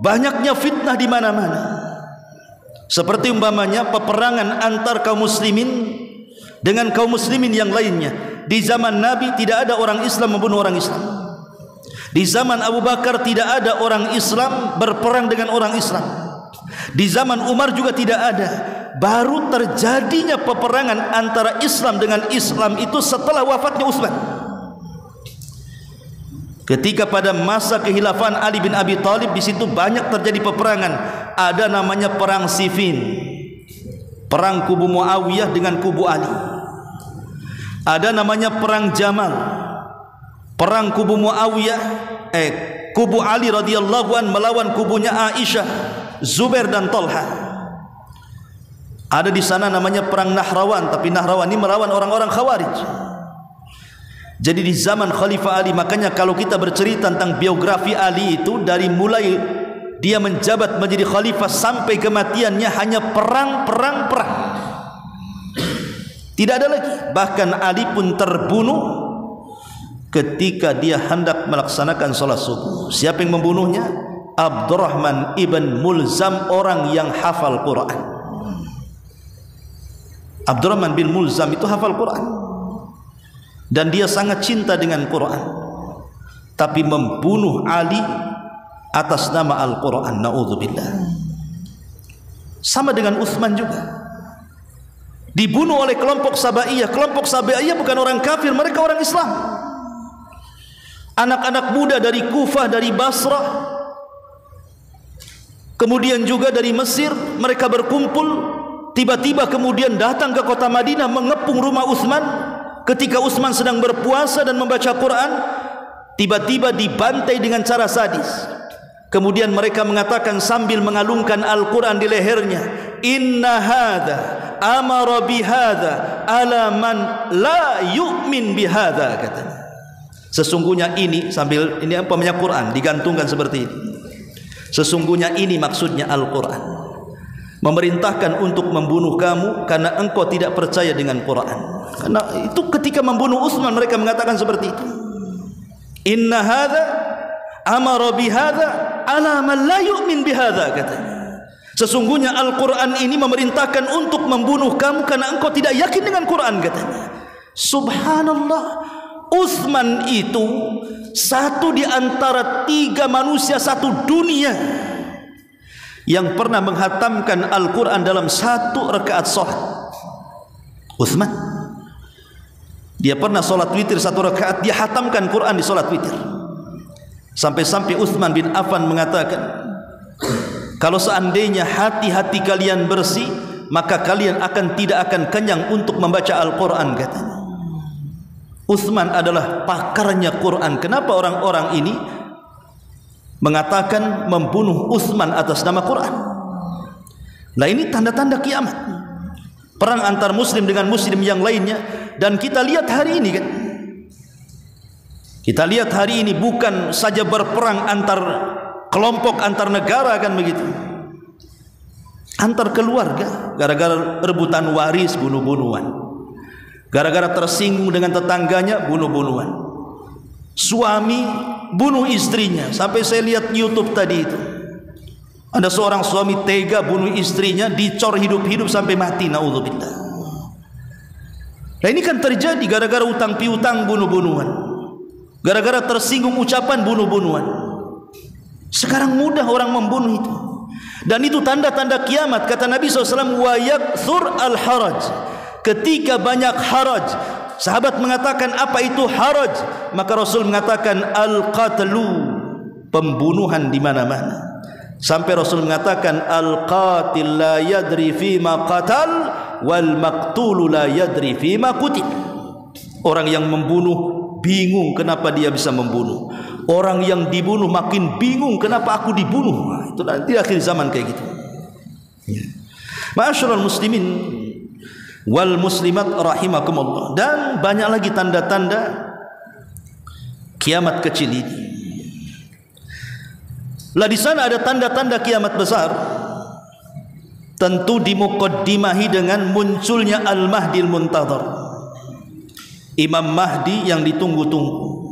banyaknya fitnah di mana-mana. Seperti umpamanya peperangan antar kaum muslimin dengan kaum muslimin yang lainnya. Di zaman Nabi tidak ada orang Islam membunuh orang Islam. Di zaman Abu Bakar tidak ada orang Islam berperang dengan orang Islam. Di zaman Umar juga tidak ada. Baru terjadinya peperangan antara Islam dengan Islam itu setelah wafatnya Utsman. Ketika pada masa kekhilafan Ali bin Abi Thalib, di situ banyak terjadi peperangan. Ada namanya perang Siffin. perang kubu Muawiyah dengan kubu Ali. Ada namanya perang Jamal, perang kubu Muawiyah, kubu Ali radhiyallahu an melawan kubunya Aisyah, Zubair dan Talha. Ada di sana namanya perang Nahrawan, tapi Nahrawan ini melawan orang-orang Khawarij. Jadi di zaman Khalifah Ali, makanya kalau kita bercerita tentang biografi Ali itu, dari mulai dia menjabat menjadi khalifah sampai kematiannya hanya perang. Tidak ada lagi. Bahkan Ali pun terbunuh ketika dia hendak melaksanakan sholat subuh. Siapa yang membunuhnya? Abdurrahman ibn Mulzam, orang yang hafal Quran. Abdurrahman bin Mulzam itu hafal Quran dan dia sangat cinta dengan Quran, tapi membunuh Ali atas nama Al-Quran. Na'udzubillah. Sama dengan Utsman juga, dibunuh oleh kelompok Sabaiyah. Kelompok Sabaiyah bukan orang kafir, mereka orang Islam. Anak-anak muda dari Kufah, dari Basrah, kemudian juga dari Mesir, mereka berkumpul. Tiba-tiba kemudian datang ke kota Madinah, mengepung rumah Utsman ketika Utsman sedang berpuasa dan membaca Quran. Tiba-tiba dibantai dengan cara sadis. Kemudian mereka mengatakan sambil mengalungkan Al-Quran di lehernya, inna hadha amara bihadha ala man la yu'min bihadha, katanya. Sesungguhnya ini, sambil ini umpamanya Quran digantungkan seperti ini, sesungguhnya ini maksudnya Al-Quran, memerintahkan untuk membunuh kamu karena engkau tidak percaya dengan Quran. Karena itu ketika membunuh Utsman mereka mengatakan seperti itu. Inna hadza amara bihadza ala man la yu'min bihadza, katanya. Sesungguhnya Al-Quran ini memerintahkan untuk membunuh kamu karena engkau tidak yakin dengan Quran, katanya. Subhanallah, Utsman itu satu di antara 3 manusia satu dunia yang pernah menghatamkan Al-Quran dalam 1 rakaat sholat. Utsman, dia pernah sholat witir 1 rakaat, dia hatamkan Quran di sholat witir. Sampai-sampai Utsman bin Affan mengatakan, kalau seandainya hati-hati kalian bersih, maka kalian tidak akan kenyang untuk membaca Al-Quran, katanya. Utsman adalah pakarnya Quran. Kenapa orang-orang ini mengatakan membunuh Utsman atas nama Quran? Nah, ini tanda-tanda kiamat, perang antar muslim dengan muslim yang lainnya. Dan kita lihat hari ini kan, kita lihat hari ini bukan saja berperang antar kelompok, antar negara, kan begitu, antar keluarga, gara-gara rebutan waris bunuh-bunuhan, gara-gara tersinggung dengan tetangganya bunuh-bunuhan, suami bunuh istrinya. Sampai saya lihat YouTube tadi itu, ada seorang suami tega bunuh istrinya, dicor hidup-hidup sampai mati. Naudzubillah. Nah, ini kan terjadi gara-gara utang piutang, bunuh-bunuhan, gara-gara tersinggung ucapan, bunuh-bunuhan. Sekarang mudah orang membunuh itu, dan itu tanda-tanda kiamat. Kata Nabi SAW, wa yakthur al-haraj, ketika banyak haraj. Sahabat mengatakan, apa itu haraj? Maka Rasul mengatakan, al-qatlu, pembunuhan di mana-mana. Sampai Rasul mengatakan, al-qatil la yadri fima qatal wal maqtulu la yadri fima qutil. Orang yang membunuh bingung kenapa dia bisa membunuh. Orang yang dibunuh makin bingung kenapa aku dibunuh. Itu nanti akhir zaman kayak gitu. Ma'asyiral muslimin wal muslimat rahimakumullah. Dan banyak lagi tanda-tanda kiamat kecil ini. Lah di sana ada tanda-tanda kiamat besar. Tentu dimukaddimahi dengan munculnya Al-Mahdi Al-Muntadhar, Imam Mahdi yang ditunggu-tunggu.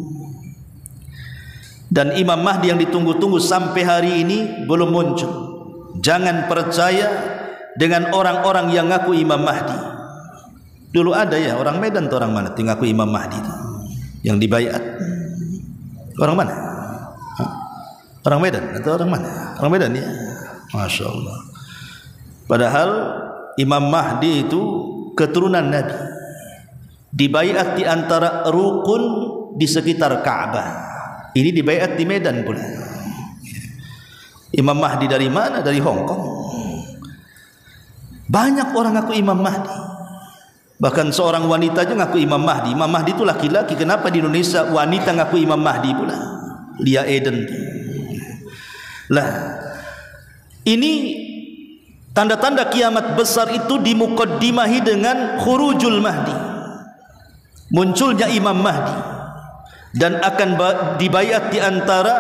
Dan Imam Mahdi yang ditunggu-tunggu sampai hari ini belum muncul. Jangan percaya dengan orang-orang yang ngaku Imam Mahdi. Dulu ada ya, orang Medan atau orang mana yang ngaku Imam Mahdi itu, yang dibaiat. Orang mana? Orang Medan atau orang mana? Orang Medan ya. Masya Allah. Padahal Imam Mahdi itu keturunan Nabi, dibaiat di antara rukun di sekitar Ka'bah. Ini dibaiat di Medan pula. Imam Mahdi dari mana? Dari Hong Kong. Banyak orang ngaku Imam Mahdi. Bahkan seorang wanita aja ngaku Imam Mahdi. Imam Mahdi itu laki-laki. Kenapa di Indonesia wanita ngaku Imam Mahdi pula? Lia Eden. Lah, ini tanda-tanda kiamat besar itu dimukaddimahi dengan khurujul Mahdi, munculnya Imam Mahdi, dan akan dibayat di antara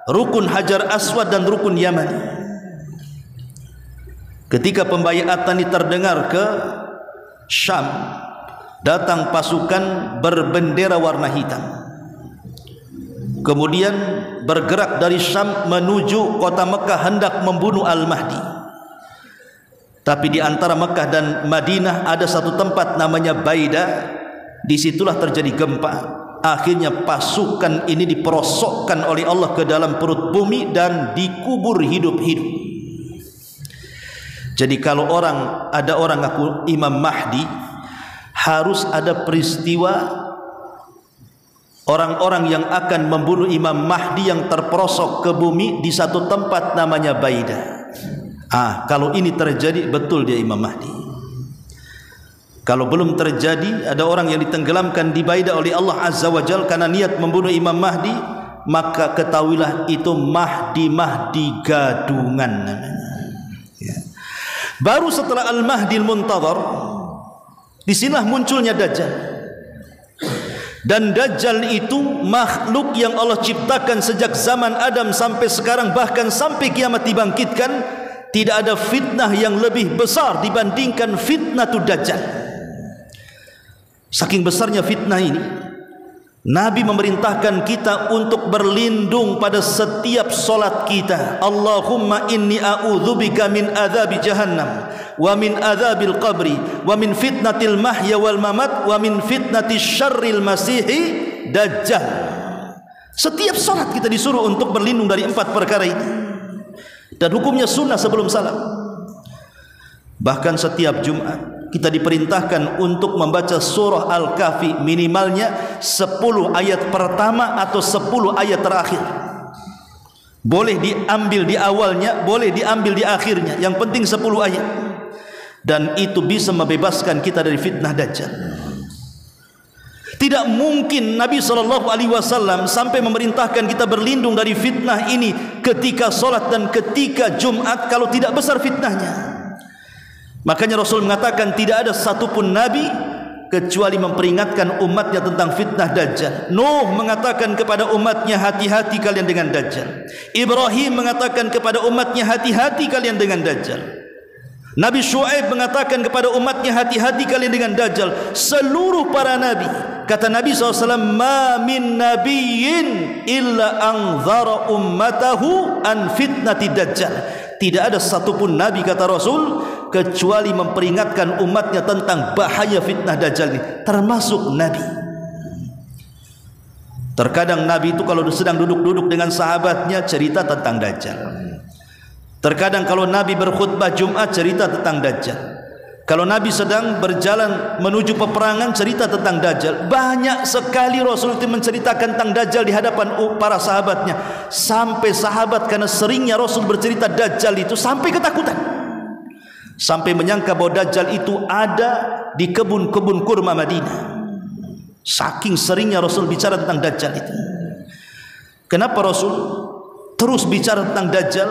rukun Hajar Aswad dan rukun Yamani. Ketika pembayatan ini terdengar ke Syam, datang pasukan berbendera warna hitam, kemudian bergerak dari Syam menuju kota Mekah hendak membunuh Al-Mahdi. Tapi di antara Mekah dan Madinah ada satu tempat namanya Baida. Disitulah terjadi gempa. Akhirnya pasukan ini diperosokkan oleh Allah ke dalam perut bumi dan dikubur hidup-hidup. Jadi kalau ada orang ngaku Imam Mahdi, harus ada peristiwa orang-orang yang akan membunuh Imam Mahdi yang terperosok ke bumi di satu tempat namanya Baida. Kalau ini terjadi, betul dia Imam Mahdi. Kalau belum terjadi, ada orang yang ditenggelamkan di Baida oleh Allah Azza wa Jalla karena niat membunuh Imam Mahdi, maka ketahuilah itu Mahdi gadungan namanya. Baru setelah Al-Mahdi Al-Muntadhar, disinilah munculnya Dajjal. Dan Dajjal itu makhluk yang Allah ciptakan sejak zaman Adam sampai sekarang, bahkan sampai kiamat dibangkitkan. Tidak ada fitnah yang lebih besar dibandingkan fitnah Dajjal. Saking besarnya fitnah ini, Nabi memerintahkan kita untuk berlindung pada setiap solat kita. Allahumma inni a'udzubika min adzabi jahannam wa min adzabil qabri wa min fitnatil mahya wal mamat wa min fitnatis syarril masihi dajjal. Setiap solat kita disuruh untuk berlindung dari 4 perkara ini. Dan hukumnya sunnah sebelum salam. Bahkan setiap Jumat kita diperintahkan untuk membaca surah Al-Kahfi minimalnya 10 ayat pertama atau 10 ayat terakhir. Boleh diambil di awalnya, boleh diambil di akhirnya, yang penting 10 ayat. Dan itu bisa membebaskan kita dari fitnah Dajjal. Tidak mungkin Nabi SAW sampai memerintahkan kita berlindung dari fitnah ini ketika solat dan ketika Jumat kalau tidak besar fitnahnya. Makanya Rasul mengatakan tidak ada satupun Nabi kecuali memperingatkan umatnya tentang fitnah Dajjal. Nuh mengatakan kepada umatnya, hati-hati kalian dengan Dajjal. Ibrahim mengatakan kepada umatnya, hati-hati kalian dengan Dajjal. Nabi Syuaib mengatakan kepada umatnya, hati-hati kalian dengan Dajjal. Seluruh para Nabi, kata Nabi SAW, ma min nabiyyin illa anzara ummatahu an fitnati Dajjal. Tidak ada satupun Nabi, kata Rasul, kecuali memperingatkan umatnya tentang bahaya fitnah Dajjal ini, termasuk Nabi. Terkadang Nabi itu kalau sedang duduk-duduk dengan sahabatnya cerita tentang Dajjal. Terkadang kalau Nabi berkhutbah Jumat cerita tentang Dajjal. Kalau Nabi sedang berjalan menuju peperangan cerita tentang Dajjal. Banyak sekali Rasul itu menceritakan tentang Dajjal di hadapan para sahabatnya. Sampai sahabat karena seringnya Rasul bercerita Dajjal itu sampai ketakutan. Sampai menyangka bahwa Dajjal itu ada di kebun-kebun kurma Madinah. Saking seringnya Rasul bicara tentang Dajjal itu. Kenapa Rasul terus bicara tentang Dajjal?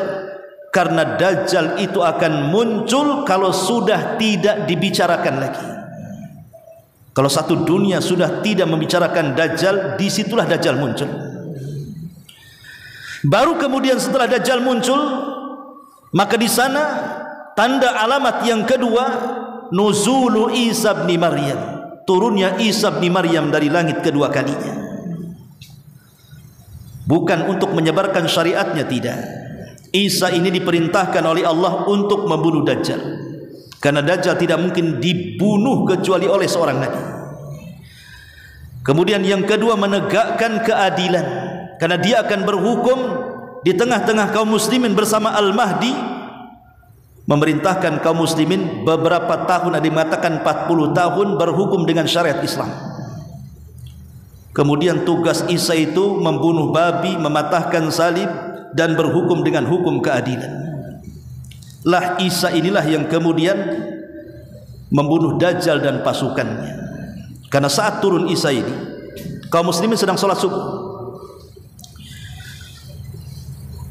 Karena Dajjal itu akan muncul kalau sudah tidak dibicarakan lagi. Kalau satu dunia sudah tidak membicarakan Dajjal, disitulah Dajjal muncul. Baru kemudian setelah Dajjal muncul, maka di sana tanda alamat yang kedua, nuzulu Isa bin Maryam, turunnya Isa bin Maryam dari langit kedua kalinya. Bukan untuk menyebarkan syariatnya, tidak. Isa ini diperintahkan oleh Allah untuk membunuh Dajjal, karena Dajjal tidak mungkin dibunuh kecuali oleh seorang Nabi. Kemudian yang kedua, menegakkan keadilan, karena dia akan berhukum di tengah-tengah kaum muslimin bersama Al-Mahdi, memerintahkan kaum muslimin beberapa tahun, ada yang mengatakan 40 tahun berhukum dengan syariat Islam. Kemudian tugas Isa itu membunuh babi, mematahkan salib, dan berhukum dengan hukum keadilan. lah Isa inilah yang kemudian membunuh Dajjal dan pasukannya. Karena saat turun Isa ini, kaum muslimin sedang sholat subuh.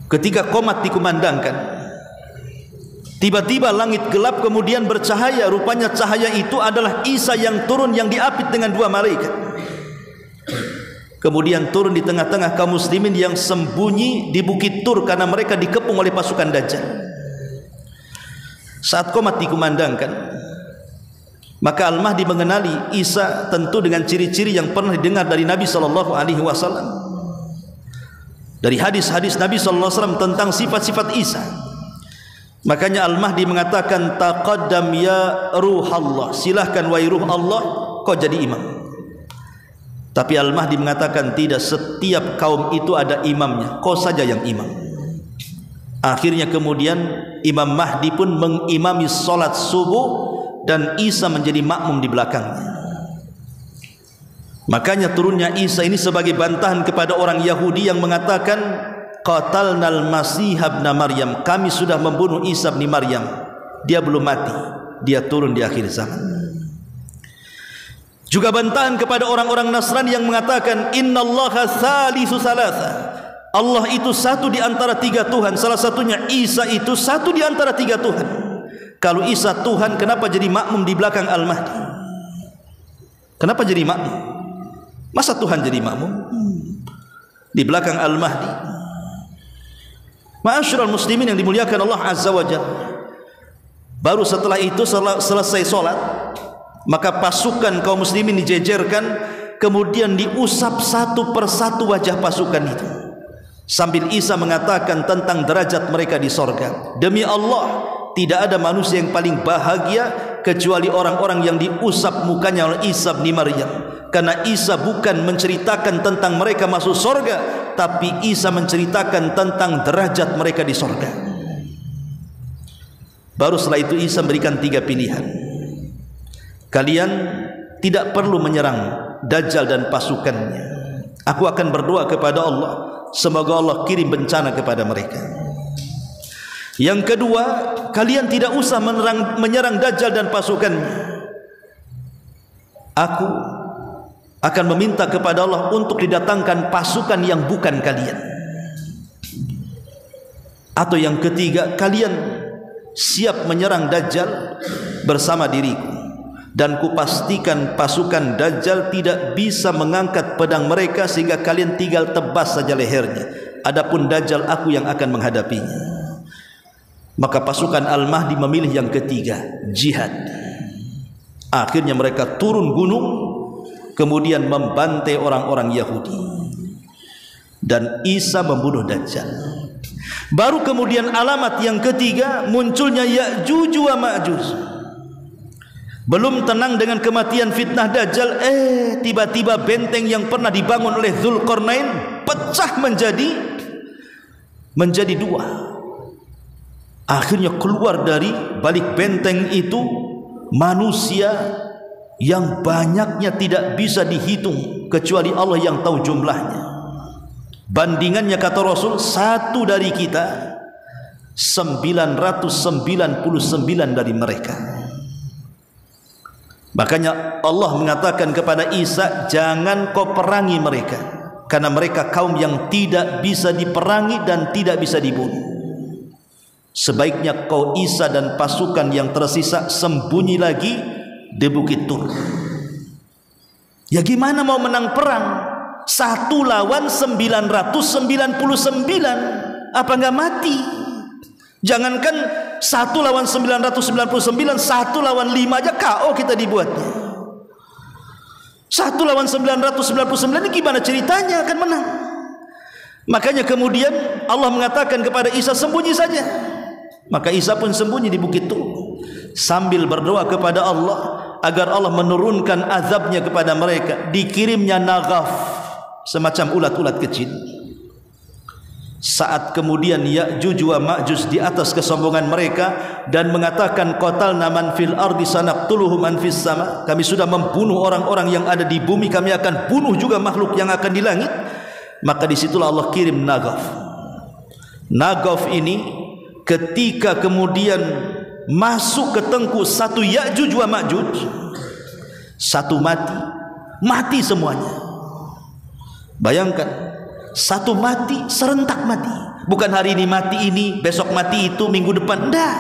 Ketika qomat dikumandangkan, tiba-tiba langit gelap kemudian bercahaya. Rupanya cahaya itu adalah Isa yang turun, yang diapit dengan 2 malaikat. Kemudian turun di tengah-tengah kaum muslimin yang sembunyi di Bukit Tur karena mereka dikepung oleh pasukan Dajjal. Saat qomat dikumandangkan, maka Al-Mahdi mengenali Isa tentu dengan ciri-ciri yang pernah didengar dari Nabi SAW. Dari hadis-hadis Nabi SAW tentang sifat-sifat Isa. Makanya Al-Mahdi mengatakan, taqaddam ya ruhallah, silahkan wahai ruh Allah, kau jadi imam. Tapi Al-Mahdi mengatakan tidak, setiap kaum itu ada imamnya, kau saja yang imam. Akhirnya kemudian Imam Mahdi pun mengimami solat subuh dan Isa menjadi makmum di belakangnya. Makanya turunnya Isa ini sebagai bantahan kepada orang Yahudi yang mengatakan, qatalnal masih ibn Maryam, kami sudah membunuh Isa bin Maryam, dia belum mati, dia turun di akhir zaman. Juga bantahan kepada orang-orang Nasrani yang mengatakan, innallaha thalithu thalatha, Allah itu satu di antara 3 Tuhan, salah satunya Isa itu satu di antara 3 Tuhan. Kalau Isa Tuhan, kenapa jadi makmum di belakang Al-Mahdi? Kenapa jadi makmum? Masa Tuhan jadi makmum di belakang Al-Mahdi? Ma'asyiral muslimin yang dimuliakan Allah Azza wa Jalla, baru setelah itu selesai sholat, maka pasukan kaum muslimin dijejerkan, kemudian diusap satu persatu wajah pasukan itu, sambil Isa mengatakan tentang derajat mereka di sorga. Demi Allah, tidak ada manusia yang paling bahagia kecuali orang-orang yang diusap mukanya oleh Isa bin Maryam. Karena Isa bukan menceritakan tentang mereka masuk sorga, tapi Isa menceritakan tentang derajat mereka di sorga. Baru setelah itu Isa berikan 3 pilihan. Kalian tidak perlu menyerang Dajjal dan pasukannya. Aku akan berdoa kepada Allah, semoga Allah kirim bencana kepada mereka. Yang kedua, kalian tidak usah menyerang Dajjal dan pasukannya. Aku akan meminta kepada Allah untuk didatangkan pasukan yang bukan kalian. Atau yang ketiga, kalian siap menyerang Dajjal bersama diriku, dan kupastikan pasukan Dajjal tidak bisa mengangkat pedang mereka sehingga kalian tinggal tebas saja lehernya. Adapun Dajjal, aku yang akan menghadapinya. Maka pasukan Al-Mahdi memilih yang ketiga, jihad. Akhirnya mereka turun gunung, kemudian membantai orang-orang Yahudi, dan Isa membunuh Dajjal. Baru kemudian alamat yang ketiga, munculnya Ya'juj wa Ma'juj. Belum tenang dengan kematian fitnah Dajjal, tiba-tiba benteng yang pernah dibangun oleh Dzulqarnain pecah menjadi 2. Akhirnya keluar dari balik benteng itu manusia yang banyaknya tidak bisa dihitung kecuali Allah yang tahu jumlahnya. Bandingannya kata Rasul, satu dari kita 999 dari mereka. Makanya Allah mengatakan kepada Isa, jangan kau perangi mereka, karena mereka kaum yang tidak bisa diperangi dan tidak bisa dibunuh. Sebaiknya kau Isa dan pasukan yang tersisa sembunyi lagi di Bukit Tur. Ya gimana mau menang perang? 1 lawan 999, apa enggak mati? Jangankan 1 lawan 999, 1 lawan 5 aja KO kita dibuatnya. 1 lawan 999 ini gimana ceritanya akan menang? Makanya kemudian Allah mengatakan kepada Isa, sembunyi saja. Maka Isa pun sembunyi di Bukit Tur sambil berdoa kepada Allah agar Allah menurunkan azabnya kepada mereka. Dikirimnya naghaf, semacam ulat-ulat kecil. Saat kemudian Ya'juj wa Ma'juj di atas kesombongan mereka dan mengatakan qatalna man fil ardi sanaqtuluhu man fis sama, kami sudah membunuh orang-orang yang ada di bumi, kami akan bunuh juga makhluk yang akan di langit. Maka disitulah Allah kirim naghaf. Naghaf ini ketika kemudian masuk ke tengku satu Ya'juj wa Ma'juj, satu mati semuanya. Bayangkan, satu mati, serentak mati. Bukan hari ini mati ini, besok mati itu, minggu depan. Enggak,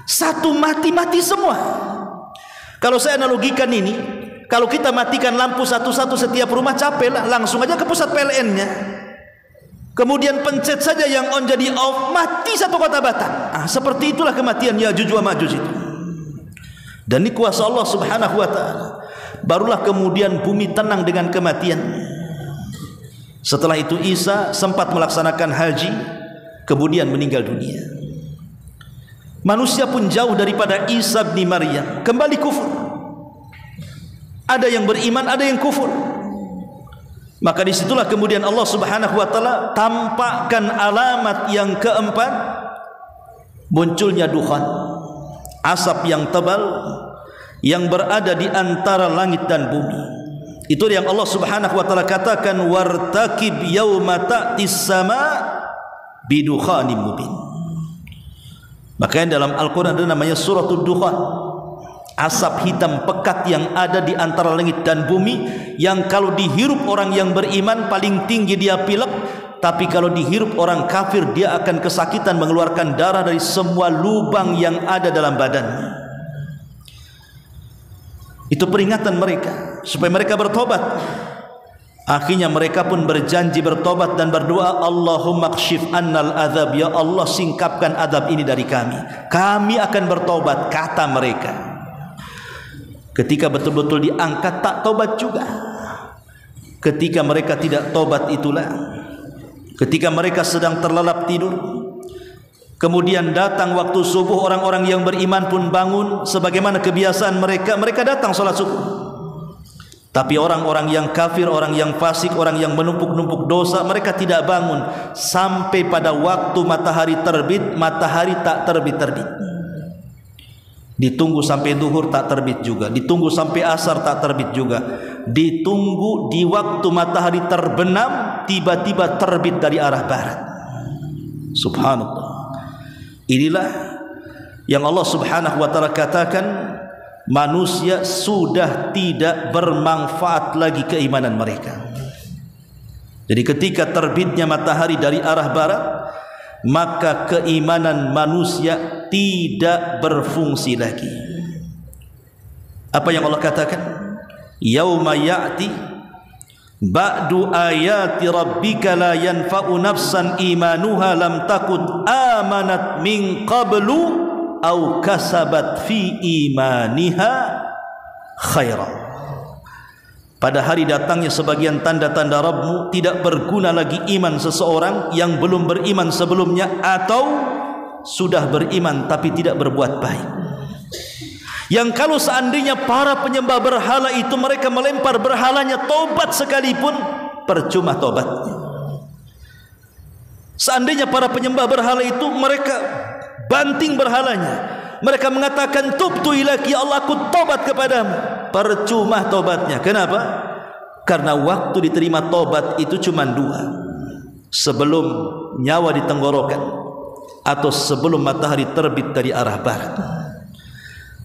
satu mati semua. Kalau saya analogikan ini, kalau kita matikan lampu satu-satu setiap rumah, capek lah, langsung aja ke pusat PLN-nya, kemudian pencet saja yang on jadi off, mati satu kota Batam. Seperti itulah kematian Ya'juj wa Ma'juj itu. Dan ini kuasa Allah subhanahu wa ta'ala. Barulah kemudian bumi tenang dengan kematian. Setelah itu Isa sempat melaksanakan haji, kemudian meninggal dunia. Manusia pun jauh daripada Isa bin Maryam, kembali kufur. Ada yang beriman, ada yang kufur. Maka disitulah kemudian Allah subhanahu wa ta'ala tampakkan alamat yang keempat, munculnya dukhan, asap yang tebal yang berada di antara langit dan bumi. Itu yang Allah subhanahu wa ta'ala katakan, wartakib yawma ta'tis sama bidukhanim mubin. Makanya dalam Al-Quran ada namanya suratul dukhan, asap hitam pekat yang ada di antara langit dan bumi, yang kalau dihirup orang yang beriman paling tinggi dia pilek, tapi kalau dihirup orang kafir dia akan kesakitan, mengeluarkan darah dari semua lubang yang ada dalam badannya. Itu peringatan mereka supaya mereka bertobat. Akhirnya mereka pun berjanji bertobat dan berdoa, Allahumma kshif annal azab, ya Allah singkapkan azab ini dari kami akan bertobat, kata mereka. Ketika betul-betul diangkat tak tobat juga. Ketika mereka tidak tobat itulah ketika mereka sedang terlelap tidur, kemudian datang waktu subuh, orang-orang yang beriman pun bangun sebagaimana kebiasaan mereka, mereka datang sholat subuh. Tapi orang-orang yang kafir, orang yang fasik, orang yang menumpuk-numpuk dosa, mereka tidak bangun sampai pada waktu matahari terbit. Matahari tak terbit-terbit, ditunggu sampai zuhur tak terbit juga, ditunggu sampai asar tak terbit juga, ditunggu di waktu matahari terbenam tiba-tiba terbit dari arah barat. Subhanallah. Inilah yang Allah subhanahu wa ta'ala katakan, manusia sudah tidak bermanfaat lagi keimanan mereka. Jadi ketika terbitnya matahari dari arah barat, maka keimanan manusia tidak berfungsi lagi. Apa yang Allah katakan? Yauma ya'ti ba'du ayati rabbika la yanfa'u nafsan imanuha lam takun amanat min qablu au kasabat fi imaniha khaira. Pada hari datangnya sebagian tanda-tanda Rabbmu, tidak berguna lagi iman seseorang yang belum beriman sebelumnya atau sudah beriman tapi tidak berbuat baik. Yang kalau seandainya para penyembah berhala itu mereka melempar berhalanya, tobat sekalipun percuma tobatnya. Seandainya para penyembah berhala itu mereka banting berhalanya, mereka mengatakan tubtu ilaki, ya Allah aku tobat kepadamu, percuma tobatnya. Kenapa? Karena waktu diterima tobat itu cuma dua, sebelum nyawa di tenggorokan atau sebelum matahari terbit dari arah barat.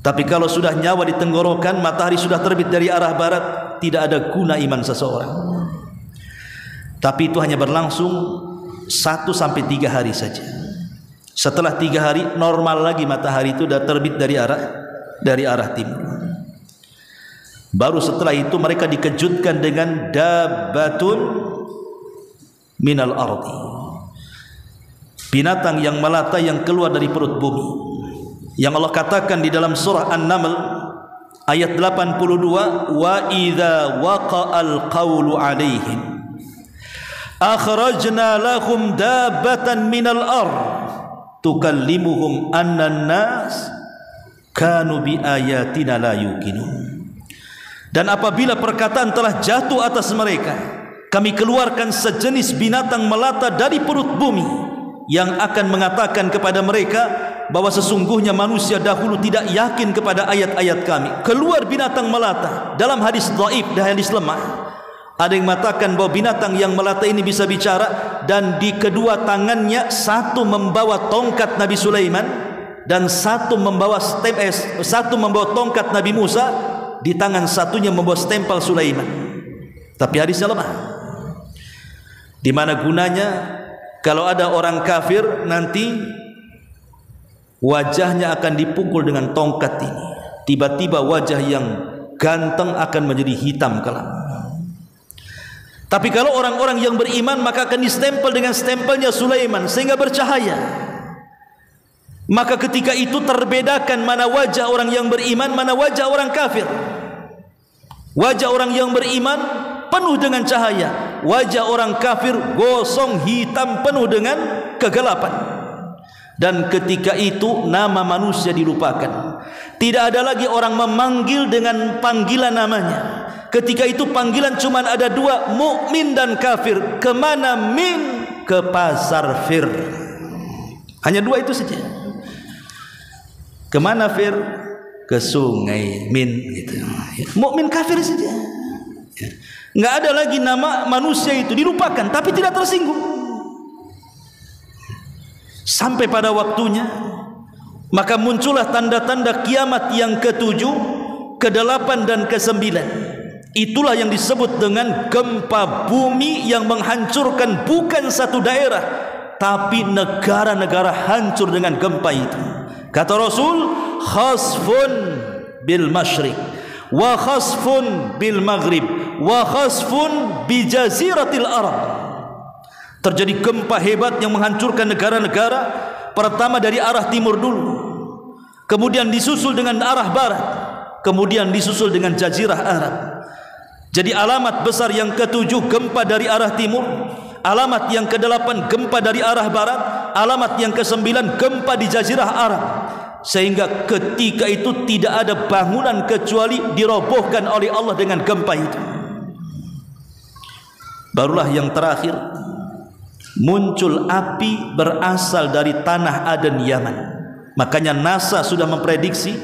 Tapi kalau sudah nyawa di tenggorokan, matahari sudah terbit dari arah barat, tidak ada guna iman seseorang. Tapi itu hanya berlangsung 1 sampai 3 hari saja. Setelah 3 hari normal lagi, matahari itu sudah terbit dari arah timur. Baru setelah itu mereka dikejutkan dengan dabbatun minal ardi, binatang yang melata yang keluar dari perut bumi. Yang Allah katakan di dalam surah An-Naml ayat 82, wa idza waqa'al qawlu 'alaihim akhrajna lahum dabbatan minal ard tukallimuhum anna an-nas kanu bi ayatina la yuqinun. Dan apabila perkataan telah jatuh atas mereka, kami keluarkan sejenis binatang melata dari perut bumi yang akan mengatakan kepada mereka bahwa sesungguhnya manusia dahulu tidak yakin kepada ayat-ayat kami. Keluar binatang melata dalam hadis dhaif dan hadis lemah. Ada yang mengatakan bahwa binatang yang melata ini bisa bicara, dan di kedua tangannya satu membawa tongkat Nabi Sulaiman dan satu membawa tongkat Nabi Musa, di tangan satunya membawa stempel Sulaiman. Tapi hadisnya lemah. Di mana gunanya kalau ada orang kafir nanti wajahnya akan dipukul dengan tongkat ini, tiba-tiba wajah yang ganteng akan menjadi hitam kelam. Tapi kalau orang-orang yang beriman maka akan distempel dengan stempelnya Sulaiman sehingga bercahaya. Maka ketika itu terbedakan mana wajah orang yang beriman, mana wajah orang kafir. Wajah orang yang beriman penuh dengan cahaya, wajah orang kafir gosong hitam penuh dengan kegelapan. Dan ketika itu nama manusia dilupakan. Tidak ada lagi orang memanggil dengan panggilan namanya. Ketika itu panggilan cuma ada dua, mukmin dan kafir. Kemana min? Ke pasar fir. Hanya dua itu saja. Kemana fir? Ke sungai min, gitu. Mukmin kafir saja. Nggak ada lagi nama manusia itu, dilupakan, tapi tidak tersinggung. Sampai pada waktunya, maka muncullah tanda-tanda kiamat yang ke-7, ke-8 dan ke-9. Itulah yang disebut dengan gempa bumi yang menghancurkan bukan satu daerah, tapi negara-negara hancur dengan gempa itu. Kata Rasul, khasfun bil masyriq wa khasfun bil maghrib wa khasfun bi jaziratil arab. Terjadi gempa hebat yang menghancurkan negara-negara. Pertama dari arah timur dulu, kemudian disusul dengan arah barat, kemudian disusul dengan jazirah Arab. Jadi alamat besar yang ke-7 gempa dari arah timur, alamat yang ke-8 gempa dari arah barat, alamat yang ke-9 gempa di jazirah Arab. Sehingga ketika itu tidak ada bangunan kecuali dirobohkan oleh Allah dengan gempa itu. Barulah yang terakhir, muncul api berasal dari tanah Aden Yaman. Makanya NASA sudah memprediksi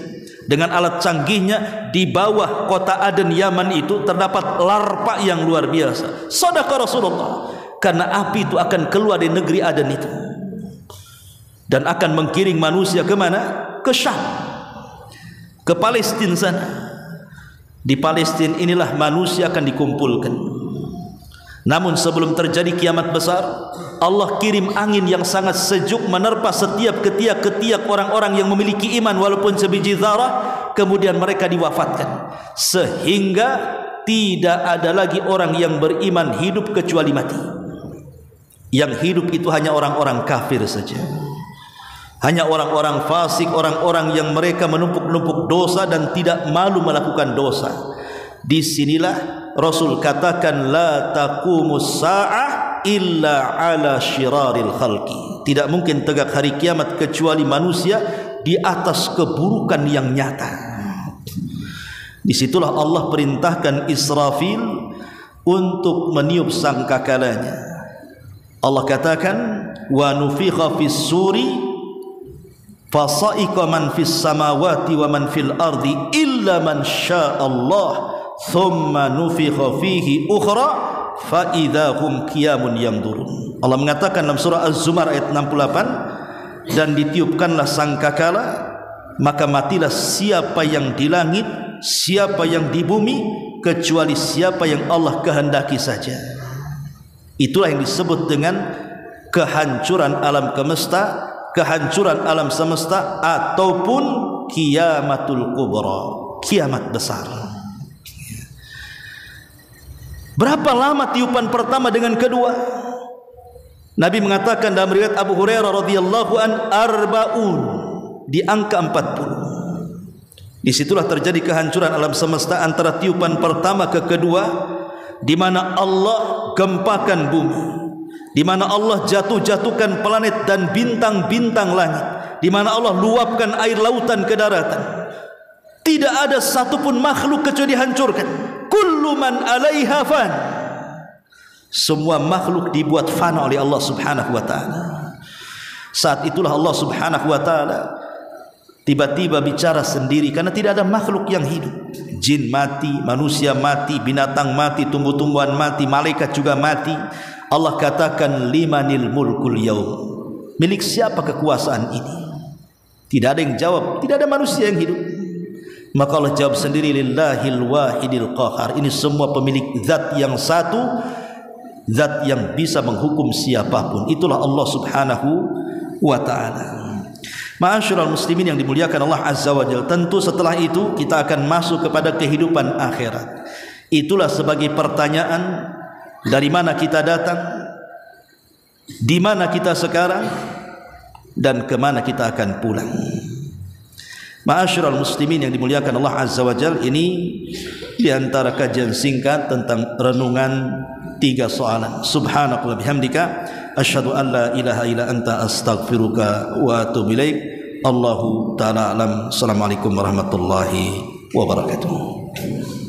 dengan alat canggihnya di bawah kota Aden Yaman itu terdapat larva yang luar biasa. Shadaqah Rasulullah. Karena api itu akan keluar dari negeri Aden itu dan akan menggiring manusia ke mana? Ke Syam, ke Palestina sana. Di Palestina inilah manusia akan dikumpulkan. Namun sebelum terjadi kiamat besar, Allah kirim angin yang sangat sejuk menerpa setiap ketiak-ketiak orang-orang yang memiliki iman walaupun sebiji zarah, kemudian mereka diwafatkan sehingga tidak ada lagi orang yang beriman hidup kecuali mati. Yang hidup itu hanya orang-orang kafir saja, hanya orang-orang fasik, orang-orang yang mereka menumpuk-numpuk dosa dan tidak malu melakukan dosa. Disinilah Rasul katakan la taqumus sa'ah illa ala syiraril khalqi. Tidak mungkin tegak hari kiamat kecuali manusia di atas keburukan yang nyata. Disitulah Allah perintahkan Israfil untuk meniup sangkakalanya. Allah katakan wa nufikha fis suri fasa'iqa man fis samawati wa man fil ardi illa man syaa Allah thumma nufikha fihi ukhra fa idahum qiyamun yanzurun. Allah mengatakan dalam surah Az-Zumar ayat 68, dan ditiupkanlah sangkakala maka matilah siapa yang di langit, siapa yang di bumi, kecuali siapa yang Allah kehendaki saja. Itulah yang disebut dengan kehancuran alam semesta, kehancuran alam semesta ataupun kiamatul kubra, kiamat besar. Berapa lama tiupan pertama dengan kedua? Nabi mengatakan dalam riwayat Abu Hurairah radhiyallahu an arbaun, di angka 40. Disitulah terjadi kehancuran alam semesta antara tiupan pertama ke kedua, di mana Allah gempakan bumi, di mana Allah jatuhkan planet dan bintang-bintang langit, di mana Allah luapkan air lautan ke daratan. Tidak ada satupun makhluk kecuali dihancurkan. Kullu man 'alaiha fan. Semua makhluk dibuat fana oleh Allah Subhanahu wa taala. Saat itulah Allah Subhanahu wa taala tiba-tiba bicara sendiri karena tidak ada makhluk yang hidup. jin mati, manusia mati, binatang mati, tumbuh-tumbuhan mati, malaikat juga mati. Allah katakan limanil mulkul yaum, milik siapa kekuasaan ini? Tidak ada yang jawab, tidak ada manusia yang hidup. Maka Allah jawab sendiri, lillahil wahidil qahar. Ini semua pemilik zat yang satu, zat yang bisa menghukum siapapun. Itulah Allah subhanahu wa ta'ala. Ma'asyiral muslimin yang dimuliakan Allah azza wa jalla, tentu setelah itu kita akan masuk kepada kehidupan akhirat. Itulah sebagai pertanyaan, dari mana kita datang, di mana kita sekarang, dan kemana kita akan pulang. Ma'asyiral muslimin yang dimuliakan Allah azza wa jalla, ini di antara kajian singkat tentang renungan 3 soalan. Subhanakallahumma bihamdika asyhadu an la ilaha illa anta astaghfiruka wa atubu ilaik. Allahu ta'ala alam. Assalamualaikum warahmatullahi wabarakatuh.